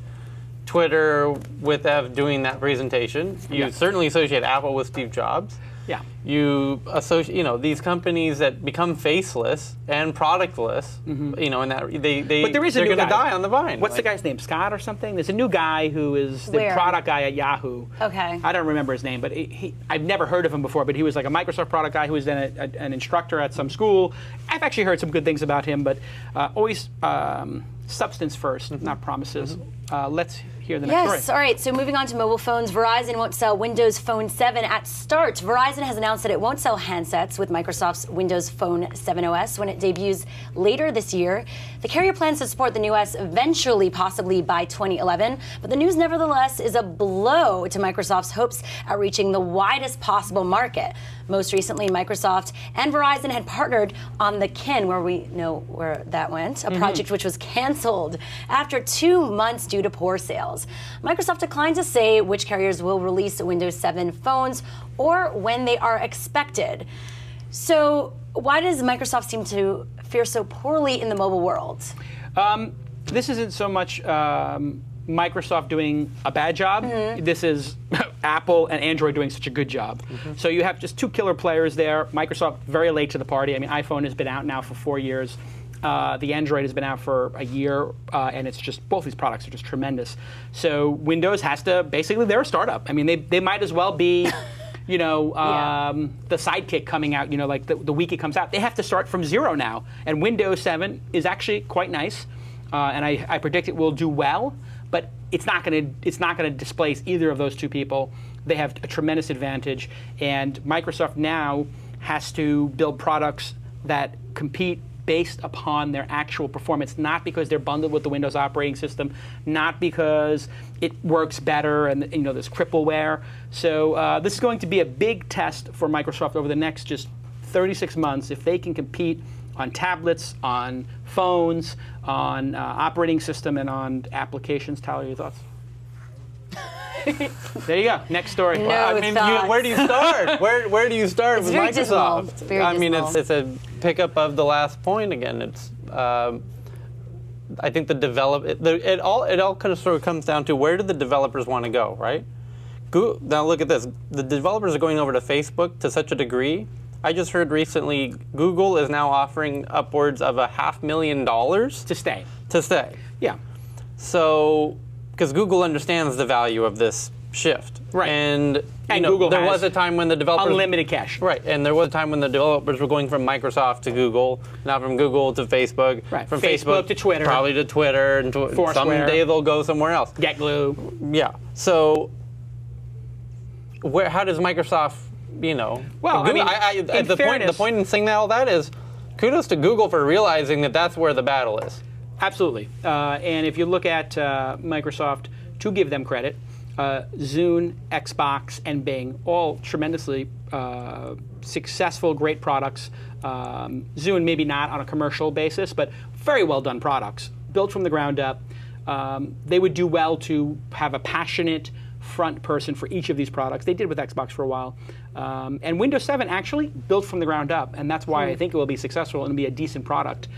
Twitter with Ev doing that presentation. You certainly associate Apple with Steve Jobs. Yeah. You associate, these companies that become faceless and productless, and that but there is a they're new going to guy. die on the vine. What's the guy's name? Scott or something? There's a new guy who is the product guy at Yahoo. Okay. I don't remember his name, but I've never heard of him before, but he was like a Microsoft product guy who was then an instructor at some school. I've actually heard some good things about him, but always substance first, not promises. Let's hear the next story. All right, so moving on to mobile phones, Verizon won't sell Windows Phone 7 at start. Verizon has announced that it won't sell handsets with Microsoft's Windows Phone 7 OS when it debuts later this year. The carrier plans to support the new OS eventually, possibly by 2011, but the news nevertheless is a blow to Microsoft's hopes at reaching the widest possible market. Most recently, Microsoft and Verizon had partnered on the Kin, where we know where that went, a project which was canceled after 2 months due to poor sales. Microsoft declined to say which carriers will release Windows 7 phones or when they are expected. So why does Microsoft seem to fare so poorly in the mobile world? This isn't so much Microsoft doing a bad job. This is Apple and Android doing such a good job. So you have just two killer players there. Microsoft very late to the party. I mean, iPhone has been out now for 4 years. The Android has been out for a year, and it's just both these products are just tremendous. So Windows has to basically they're a startup. I mean, they might as well be, the Sidekick coming out. Like the week it comes out, they have to start from zero now. And Windows 7 is actually quite nice, and I predict it will do well. But it's not going to displace either of those two people. They have a tremendous advantage, and Microsoft now has to build products that compete based upon their actual performance, not because they're bundled with the Windows operating system, not because it works better and there's crippleware. So this is going to be a big test for Microsoft over the next just 36 months if they can compete on tablets, on phones, on operating system, and on applications. Tyler, your thoughts? There you go. Next story. Where do you start? Where do you start with Microsoft? It's a pickup of the last point again. It's I think it all kind of sort of comes down to where do the developers want to go, right? Now look at this. The developers are going over to Facebook to such a degree. I just heard recently Google is now offering upwards of $500,000 to stay. Yeah. So, because Google understands the value of this shift, right? And Google there was a time when the developers unlimited cash, right? And there was a time when the developers were going from Microsoft to Google, now from Google to Facebook, right? From Facebook to Twitter, probably to Twitter, and someday they'll go somewhere else. GetGlue. Yeah. So, how does Microsoft? Well, the point in saying all that is, kudos to Google for realizing that that's where the battle is. Absolutely. And if you look at Microsoft, to give them credit, Zune, Xbox, and Bing, all tremendously successful, great products. Zune maybe not on a commercial basis, but very well done products, built from the ground up. They would do well to have a passionate front person for each of these products. They did with Xbox for a while. And Windows 7 actually built from the ground up, and that's why I think it will be successful and be a decent product.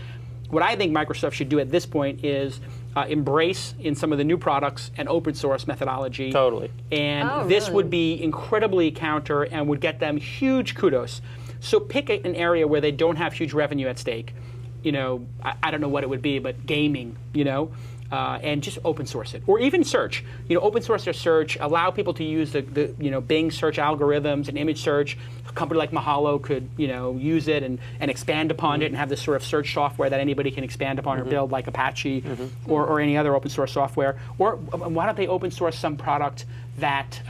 What I think Microsoft should do at this point is embrace in some of the new products an open source methodology. Totally. And this would be incredibly counter and would get them huge kudos. So pick an area where they don't have huge revenue at stake. You know, I don't know what it would be, but gaming, you know, and just open source it. Or even search. You know, open source their search, allow people to use the you know, Bing search algorithms and image search. A company like Mahalo could, you know, use it and expand upon it and have this sort of search software that anybody can expand upon or build, like Apache or any other open source software. Or why don't they open source some product that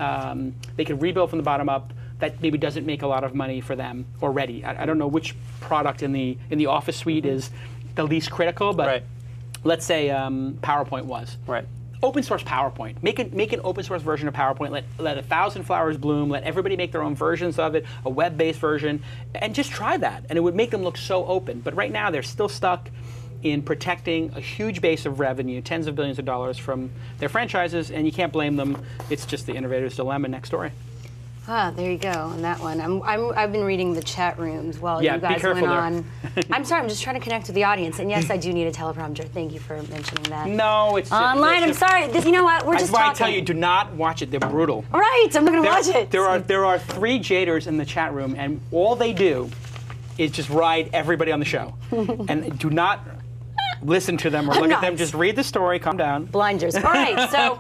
they could rebuild from the bottom up that maybe doesn't make a lot of money for them already. I don't know which product in the Office suite is the least critical, but let's say PowerPoint was. Right. Open source PowerPoint. Make an open source version of PowerPoint. Let 1,000 flowers bloom. Let everybody make their own versions of it, a web-based version, and just try that. And it would make them look so open. But right now they're still stuck in protecting a huge base of revenue, tens of billions of dollars from their franchises, and you can't blame them. It's just the innovator's dilemma. Next story. Ah, there you go on that one. I've been reading the chat rooms while Yeah, you guys be careful went on. there. I'm sorry, I'm just trying to connect with the audience. And yes, I do need a teleprompter. Thank you for mentioning that. No, it's online. I'm sorry. You know what? We're That's just why talking. I tell you, do not watch it. They're brutal. All right, I'm not going to watch it. There are 3 jaders in the chat room, and all they do is just ride everybody on the show. And do not listen to them or look at them. Just read the story. Calm down. Blinders. All right. So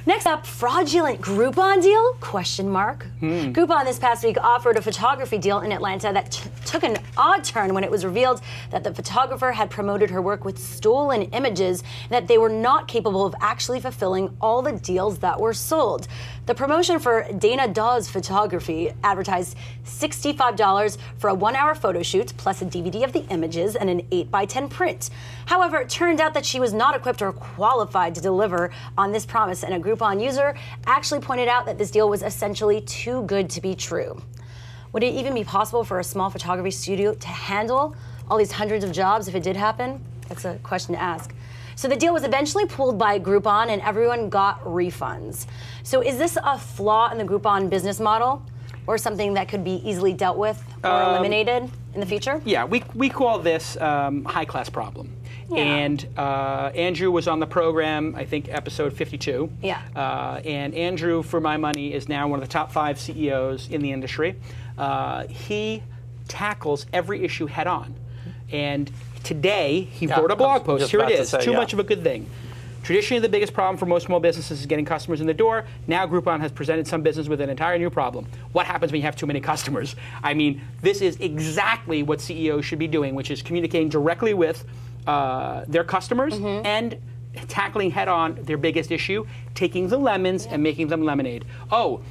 next up, fraudulent Groupon deal? Question mark. Groupon this past week offered a photography deal in Atlanta that took an odd turn when it was revealed that the photographer had promoted her work with stolen images and that they were not capable of actually fulfilling all the deals that were sold. The promotion for Dana Dawes Photography advertised $65 for a 1-hour photo shoot plus a DVD of the images and an 8x10 print. However, it turned out that she was not equipped or qualified to deliver on this promise, and a Groupon user actually pointed out that this deal was essentially too good to be true. Would it even be possible for a small photography studio to handle all these hundreds of jobs if it did happen? That's a question to ask. So the deal was eventually pulled by Groupon and everyone got refunds. So is this a flaw in the Groupon business model or something that could be easily dealt with or eliminated in the future? Yeah, we call this high-class problem. Yeah. And Andrew was on the program, I think, episode 52. Yeah. And Andrew, for my money, is now one of the top 5 CEOs in the industry. He tackles every issue head-on. And today, he wrote a blog post. Here it is. Too much of a good thing. Traditionally, the biggest problem for most small businesses is getting customers in the door. Now, Groupon has presented some business with an entire new problem. What happens when you have too many customers? I mean, this is exactly what CEOs should be doing, which is communicating directly with their customers and tackling head-on their biggest issue, taking the lemons and making them lemonade. Oh,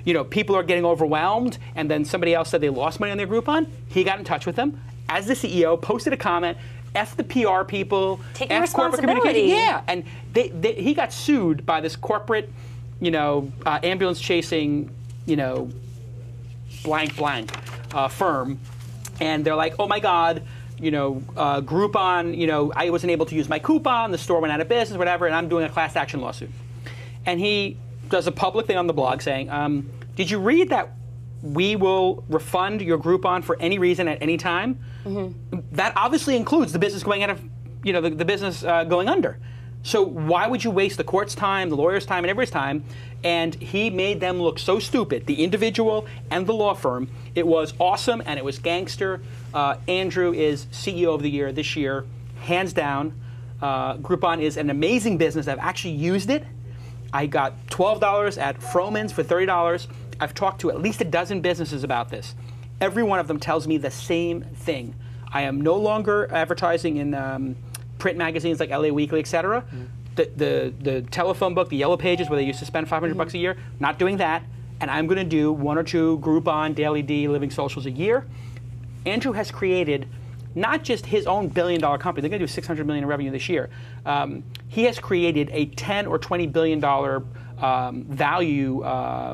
you know, people are getting overwhelmed, and then somebody else said they lost money on their Groupon. He got in touch with them as the CEO, posted a comment, F the PR people, taking F corporate responsibility. communication. Yeah, and he got sued by this corporate, you know, ambulance chasing, you know, blank firm, and they're like, oh my God, you know, Groupon, you know, I wasn't able to use my coupon, the store went out of business, whatever, and I'm doing a class action lawsuit. And he does a public thing on the blog saying, did you read that we will refund your Groupon for any reason at any time? That obviously includes the business going out of, you know, the business going under. So why would you waste the court's time, the lawyer's time, and everybody's time? And he made them look so stupid, the individual and the law firm. It was awesome, and it was gangster. Andrew is CEO of the year this year, hands down. Groupon is an amazing business. I've actually used it. I got $12 at Froman's for $30. I've talked to at least a dozen businesses about this. Every one of them tells me the same thing. I am no longer advertising in print magazines like LA Weekly, etc. The telephone book, the Yellow Pages, where they used to spend $500 a year, not doing that. And I'm going to do 1 or 2 Groupon, Daily D, Living Socials a year. Andrew has created not just his own billion-dollar company. They're going to do $600 million in revenue this year. He has created a $10 or $20 billion value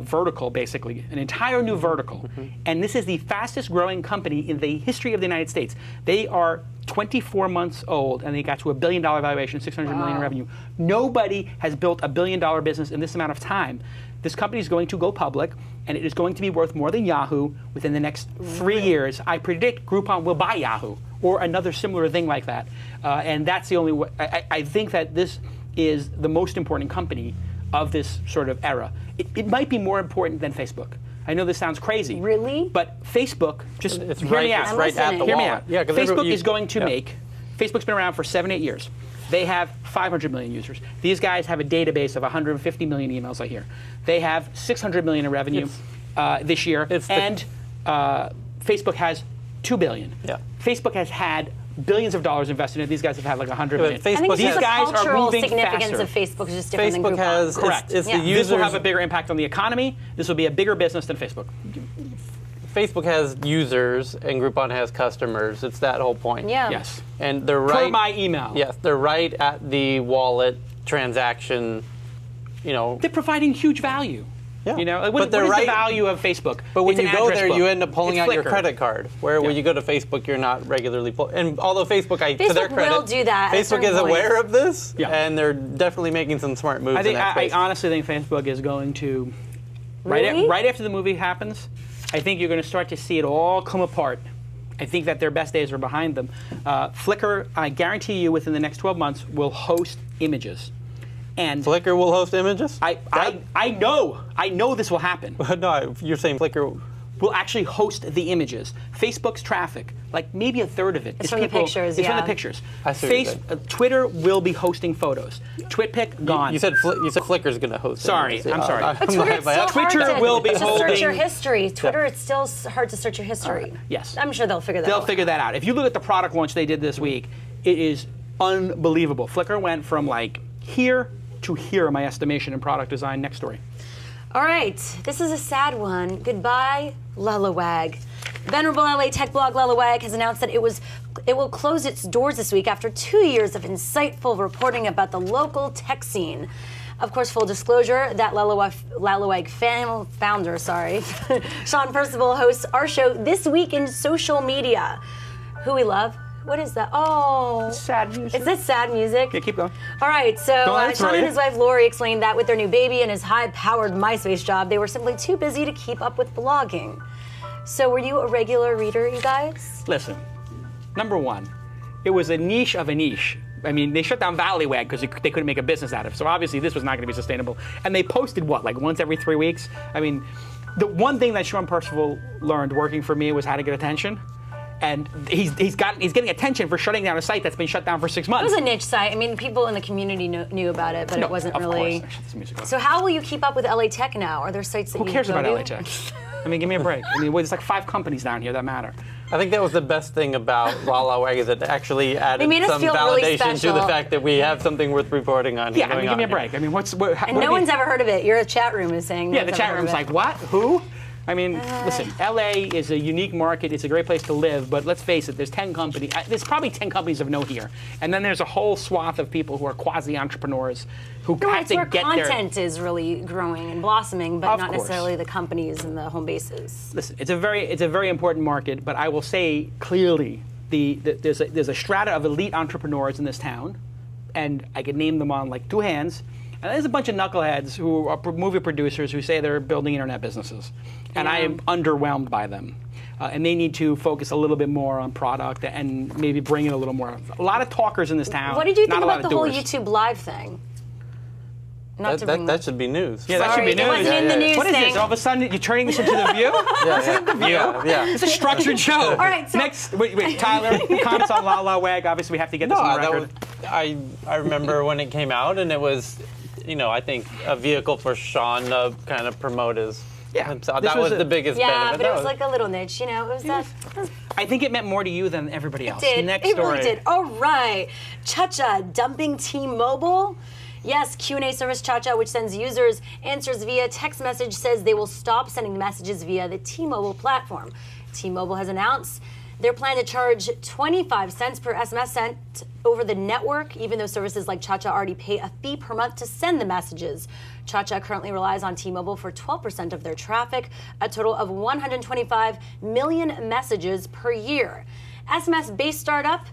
vertical, basically, an entire new vertical. And this is the fastest growing company in the history of the United States. They are 24 months old, and they got to $1 billion valuation, 600 million in revenue. Nobody has built a $1 billion business in this amount of time. This company is going to go public, and it is going to be worth more than Yahoo within the next 3 years. I predict Groupon will buy Yahoo or another similar thing like that. And that's the only way. I think that this is the most important company of this sort of era. It might be more important than Facebook. I know this sounds crazy. Really? But Facebook, just It's hear right, me out. it's right at the Hear me wallet. out. Yeah, 'cause Facebook is going to make, Facebook's been around for 7-8 years. They have 500 million users. These guys have a database of 150 million emails, I hear. They have 600 million in revenue this year. And Facebook has 2 billion. Yeah. Facebook has had billions of dollars invested in it. These guys have had like 100 million. I think Facebook it's These the guys are cultural moving significance faster. of Facebook is just different than Facebook Groupon. has Correct. It's the Yeah. users. This will have a bigger impact on the economy. This will be a bigger business than Facebook. Facebook has users and Groupon has customers. It's that whole point. Yeah. Yes. And they're Per right. my email. Yes, they're right at the wallet transaction. You know. They're providing huge value. Yeah. You know, But what they're is the right- value of Facebook? But when It's you an go address there, book. you end up pulling It's out your Flickr. credit card. Where when you go to Facebook, you're not regularly pulling. And although Facebook, to their Facebook credit, will do that at a Facebook certain is point. aware of this, Yeah. and they're definitely making some smart moves I think in that I space. honestly think Facebook is going to Really? right after the movie happens. I think you're going to start to see it all come apart. I think that their best days are behind them. Flickr, I guarantee you, within the next 12 months, will host images. And Flickr will host images? I know this will happen. No, you're saying Flickr. Will actually host the images. Facebook's traffic, like maybe a third of it, is from the people. pictures, It's from yeah. the pictures. I see what you're saying. Twitter will be hosting photos. TwitPic gone. You said Flickr's going to host. Sorry, images. I'm sorry. But Twitter, it's still Twitter hard to, will be to search holding- your history. Twitter, it's still hard to search your history. Yes. I'm sure they'll figure that They'll out. figure that out. If you look at the product launch they did this week, it is unbelievable. Flickr went from like here to here, in my estimation, in product design. Next story. All right, this is a sad one. Goodbye, Lulawag. Venerable LA tech blog Lulawag has announced that it will close its doors this week after 2 years of insightful reporting about the local tech scene. Of course, full disclosure, that Lulawag founder, Sean Percival hosts our show This Week in Social Media, who we love. What is that? Oh. Sad music. Is this sad music? Yeah, keep going. All right, so Don't let it throw Sean and you. his wife Lori explained that with their new baby and his high-powered MySpace job, they were simply too busy to keep up with blogging. So were you a regular reader, you guys? Listen, number one, it was a niche of a niche. I mean, they shut down Valleywag because they couldn't make a business out of it. So obviously this was not going to be sustainable. And they posted what, like once every 3 weeks? I mean, the one thing that Sean Percival learned working for me was how to get attention. And he's getting attention for shutting down a site that's been shut down for 6 months. It was a niche site. I mean, people in the community knew about it, but No, it wasn't of really. course. I shut this music off. So how will you keep up with LA Tech now? Are there sites that Who you cares go about to? LA Tech? I mean, give me a break. I mean, there's like 5 companies down here that matter. I think that was the best thing about Lulawag is it actually added made us some feel really validation to the special. fact that we have something worth reporting on. Yeah, I going mean, give me a on here. break. I mean, And no one's ever heard of it. Your chat room is saying. Yeah, no the one's chat ever heard room's of like, it. what? Who? I mean, listen, LA is a unique market. It's a great place to live, but let's face it, there's 10 companies. There's probably 10 companies of note here. And then there's a whole swath of people who are quasi-entrepreneurs who No, have it's to where get content is really growing and blossoming, but Of not course. necessarily the companies and the home bases. Listen, it's a very important market, but I will say clearly there's a strata of elite entrepreneurs in this town, and I could name them on like 2 hands. And there's a bunch of knuckleheads who are movie producers who say they're building internet businesses, and I am underwhelmed by them. And they need to focus a little bit more on product and maybe bring in a little more. A lot of talkers in this town. What did you not think a lot about of the whole doers. YouTube Live thing? Not to bring That should be news. Yeah, that should Sorry, be it news. wasn't in the news What is thing. this? All of a sudden, you're turning this into The View? Yeah. It's a structured show. All right, so- Next, wait, Tyler, comments on Lulawag. Obviously, we have to get this on the that record. was, I remember when it came out, and it was, I think a vehicle for Sean to kind of promote his. Yeah, himself. this That was was a- the biggest Yeah, benefit. but That it was like a little niche, It was that. I think it meant more to you than everybody else. It did. Next It story. really did. All right. Cha-Cha dumping T-Mobile. Yes, Q&A service Cha-Cha, which sends users answers via text message, says they will stop sending messages via the T-Mobile platform. T-Mobile has announced their plan to charge 25 cents per SMS sent over the network, even though services like Cha-Cha already pay a fee per month to send the messages. Cha-Cha currently relies on T-Mobile for 12% of their traffic, a total of 125 million messages per year. SMS-based startup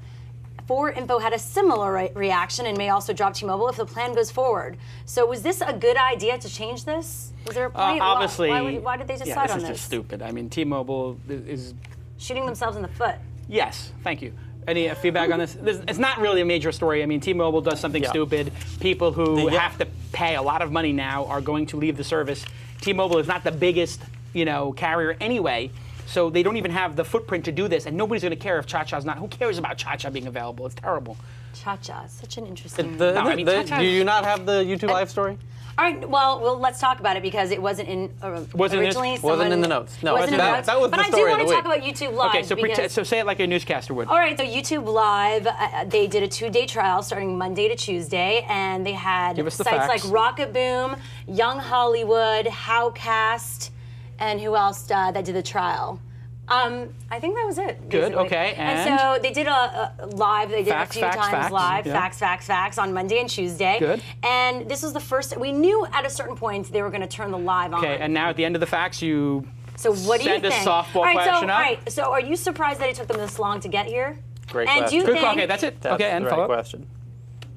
4Info had a similar reaction and may also drop T-Mobile if the plan goes forward. So was this a good idea to change this? Was there a point? Obviously. Why did they decide on this is just stupid. I mean, T-Mobile is shooting themselves in the foot. Yes, thank you. Any feedback on this? It's not really a major story. I mean, T-Mobile does something stupid. People who have to pay a lot of money now are going to leave the service. T-Mobile is not the biggest, carrier anyway. So they don't even have the footprint to do this, and nobody's going to care if Cha-Cha's not. Who cares about Cha-Cha being available? It's terrible. Cha-Cha, such an interesting. Do you not have the YouTube live story? All right, well, let's talk about it because it wasn't in originally. Wasn't in the notes. No, wasn't in the notes. That was but the I do story want of to the talk about YouTube Live. Okay, so say it like a newscaster would. All right, so YouTube Live, they did a 2-day trial starting Monday to Tuesday, and they had sites like Rocket Boom, Young Hollywood, Howcast, and who else that did the trial? I think that was it. Good, basically. okay, and so they did a live, they did a few times live, yeah. facts on Monday and Tuesday. Good. And this was the first, we knew at a certain point they were going to turn the live on. Okay, and now at the end of the facts, you so what do you think? send a softball question up. All right, so are you surprised that it took them this long to get here? Great and question. Do you think, okay, that's it. That's and the follow right up. question.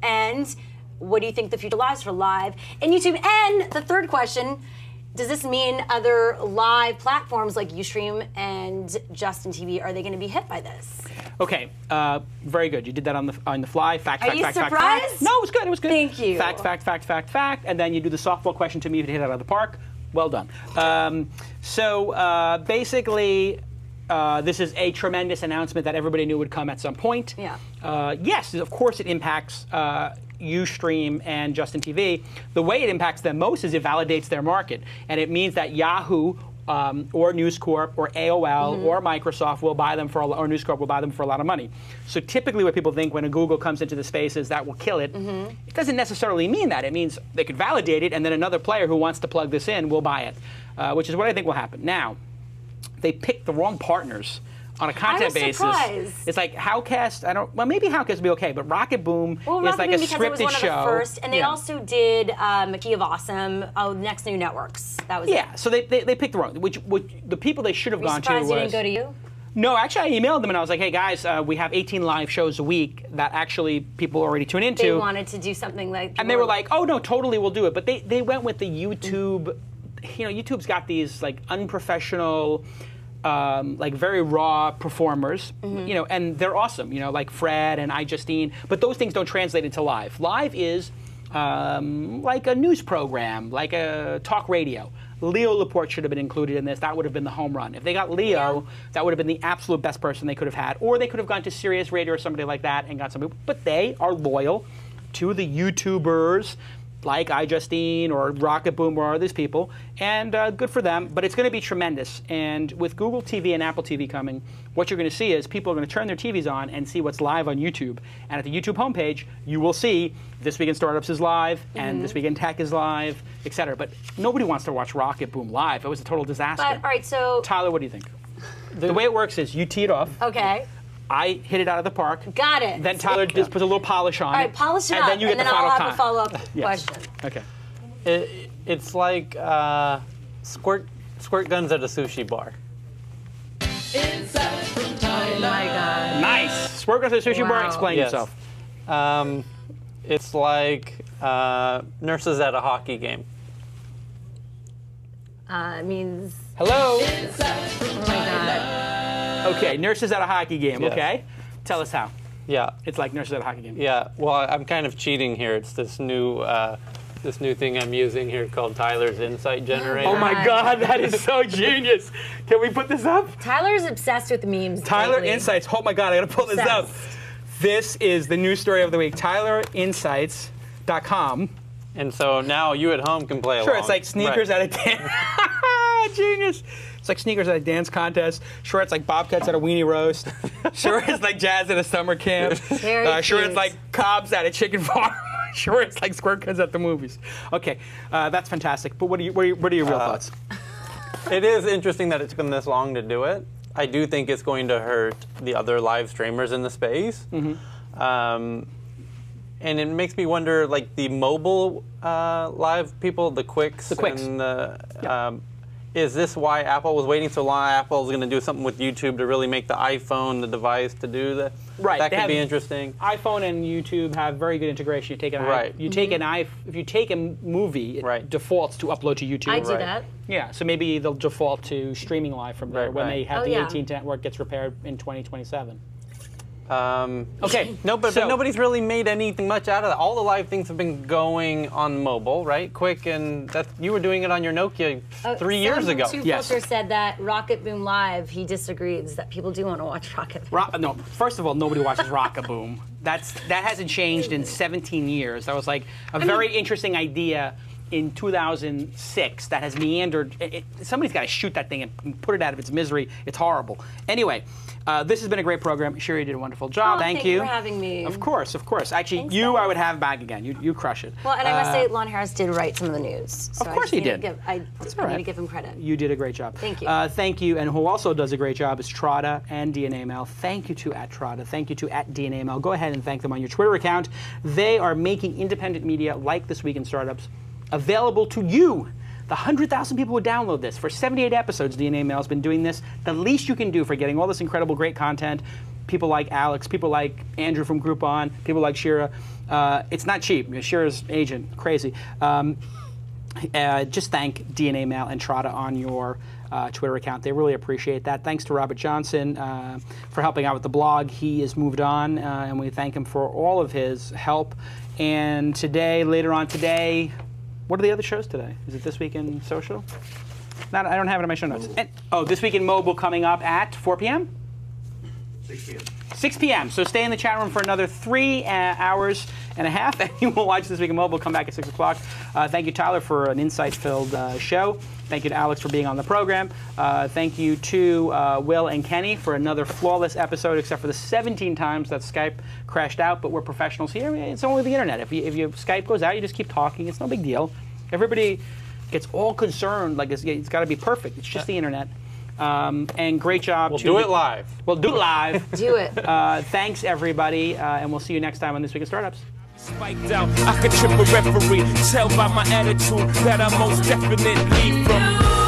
And what do you think the future lies for live and YouTube? And the third question, does this mean other live platforms like Ustream and Justin TV, are they going to be hit by this? Okay, very good. You did that on the fly. Fact. Are you surprised? No, it was good. It was good. Thank you. Fact. And then you do the softball question to me if you hit it out of the park. Well done. Basically, this is a tremendous announcement that everybody knew would come at some point. Yeah. Yes, of course it impacts Ustream and Justin TV. The way it impacts them most is it validates their market. And it means that Yahoo or News Corp or AOL or Microsoft will buy them or News Corp will buy them for a lot of money. So typically what people think when a Google comes into the space is that will kill it. It doesn't necessarily mean that. It means they could validate it and then another player who wants to plug this in will buy it, which is what I think will happen. Now, they picked the wrong partners on a content basis. Surprised. It's like Howcast, well, maybe Howcast will be okay, but Rocket Boom is like a scripted show. It was one of the first, and they also did Key of Awesome, Next New Networks. That was it. So they picked the wrong, which the people they should have gone to was. Surprised it didn't go to you? No, actually, I emailed them and I was like, hey guys, we have 18 live shows a week that actually people already tune into. They wanted to do something like. And they were like, oh no, totally, we'll do it. But they went with the YouTube. YouTube's got these like unprofessional. Like very raw performers, and they're awesome, like Fred and iJustine, but those things don't translate into live. Live is like a news program, like a talk radio. Leo Laporte should have been included in this. That would have been the home run. If they got Leo, that would have been the absolute best person they could have had. Or they could have gone to Sirius Radio or somebody like that and got somebody. But they are loyal to the YouTubers like iJustine or Rocket Boom or these people, and good for them, but it's going to be tremendous. And with Google TV and Apple TV coming, what you're going to see is people are going to turn their TVs on and see what's live on YouTube. And at the YouTube homepage, you will see This Week in Startups is live, and This Week in Tech is live, etc. But nobody wants to watch Rocket Boom live. It was a total disaster. But, all right, so... Tyler, what do you think? The way it works is you tee it off. Okay. I hit it out of the park. Got it. Then Tyler just puts a little polish on it. All right, polish it and up, then you get and the then final I'll time. have a follow-up question. Okay. It's like squirt guns at a sushi bar. Oh my God. Nice. Squirt guns at a sushi bar. Explain yourself. It's like nurses at a hockey game. It means... Hello. Oh my God. Okay, nurses at a hockey game. Yes. Okay, tell us how. Yeah. It's like nurses at a hockey game. Yeah. Well, I'm kind of cheating here. It's this new thing I'm using here called Tyler's Insight Generator. Oh my God, that is so genius. Can we put this up? Tyler's obsessed with memes. Tyler lately. Insights. Oh my God, I gotta pull this up. This is the news story of the week. TylerInsights.com. And so now you at home can play along. Sure, it's like sneakers at a dance. Genius. It's like sneakers at a dance contest. Sure, it's like bobcats at a weenie roast. Sure, it's like jazz at a summer camp. Sure, it's like cobs at a chicken farm. Sure, it's like squirt guns at the movies. Okay, that's fantastic. But what are your real thoughts? It is interesting that it took them this long to do it. I do think it's going to hurt the other live streamers in the space. And it makes me wonder, like the mobile live people, the Quicks. And is this why Apple was waiting so long? Apple is going to do something with YouTube to really make the iPhone the device to do that. Right. That could be interesting. iPhone and YouTube have very good integration. You take an if you take a movie, it defaults to upload to YouTube. I do that. Yeah, so maybe they'll default to streaming live from there when they have the AT&T network gets repaired in 2027. Okay. But nobody's really made anything much out of that. All the live things have been going on mobile, right? Quick, and you were doing it on your Nokia 3 years ago. Filter said that Rocket Boom Live, he disagrees that people do want to watch Rocket Boom. No, first of all, nobody watches Rocket Boom. That hasn't changed in 17 years. That was like a very interesting idea in 2006 that has meandered. Somebody's got to shoot that thing and put it out of its misery. It's horrible. Anyway, this has been a great program. Sherry did a wonderful job. Thank you for having me. Of course. Actually, Thanks, I would have back again. You crush it. Well, and I must say, Lon Harris did write some of the news. So of course he did. I need to give him credit. You did a great job. Thank you. Thank you. And who also does a great job is Trotta and DNA Mail. Thank you to @Trotta. Thank you to @DNA Mail. Go ahead and thank them on your Twitter account. They are making independent media like This Week in Startups available to you. The 100,000 people who download this. For 78 episodes, DNA Mail has been doing this. The least you can do for getting all this incredible, great content, people like Alex, people like Andrew from Groupon, people like Shira, it's not cheap. Shira's agent, crazy. Just thank DNA Mail and Trotta on your Twitter account. They really appreciate that. Thanks to Robert Johnson for helping out with the blog. He has moved on, and we thank him for all of his help. And later on today, what are the other shows today? Is it This Week in Social? I don't have it in my show notes. This Week in Mobile coming up at 4 p.m.? 6 p.m. 6 p.m. So stay in the chat room for another 3 hours and a half, and you will watch This Week in Mobile. Come back at 6 o'clock. Thank you, Tyler, for an insight-filled show. Thank you to Alex for being on the program. Thank you to Will and Kenny for another flawless episode, except for the 17 times that Skype crashed out. But we're professionals here. It's only the internet. If your Skype goes out, you just keep talking. It's no big deal. Everybody gets all concerned like it's got to be perfect. It's just the internet. And great job. We'll do it live. We'll do it live. Do it. Thanks, everybody, and we'll see you next time on This Week in Startups. Spiked out, I could trip a referee. Tell by my attitude that I most definitely from.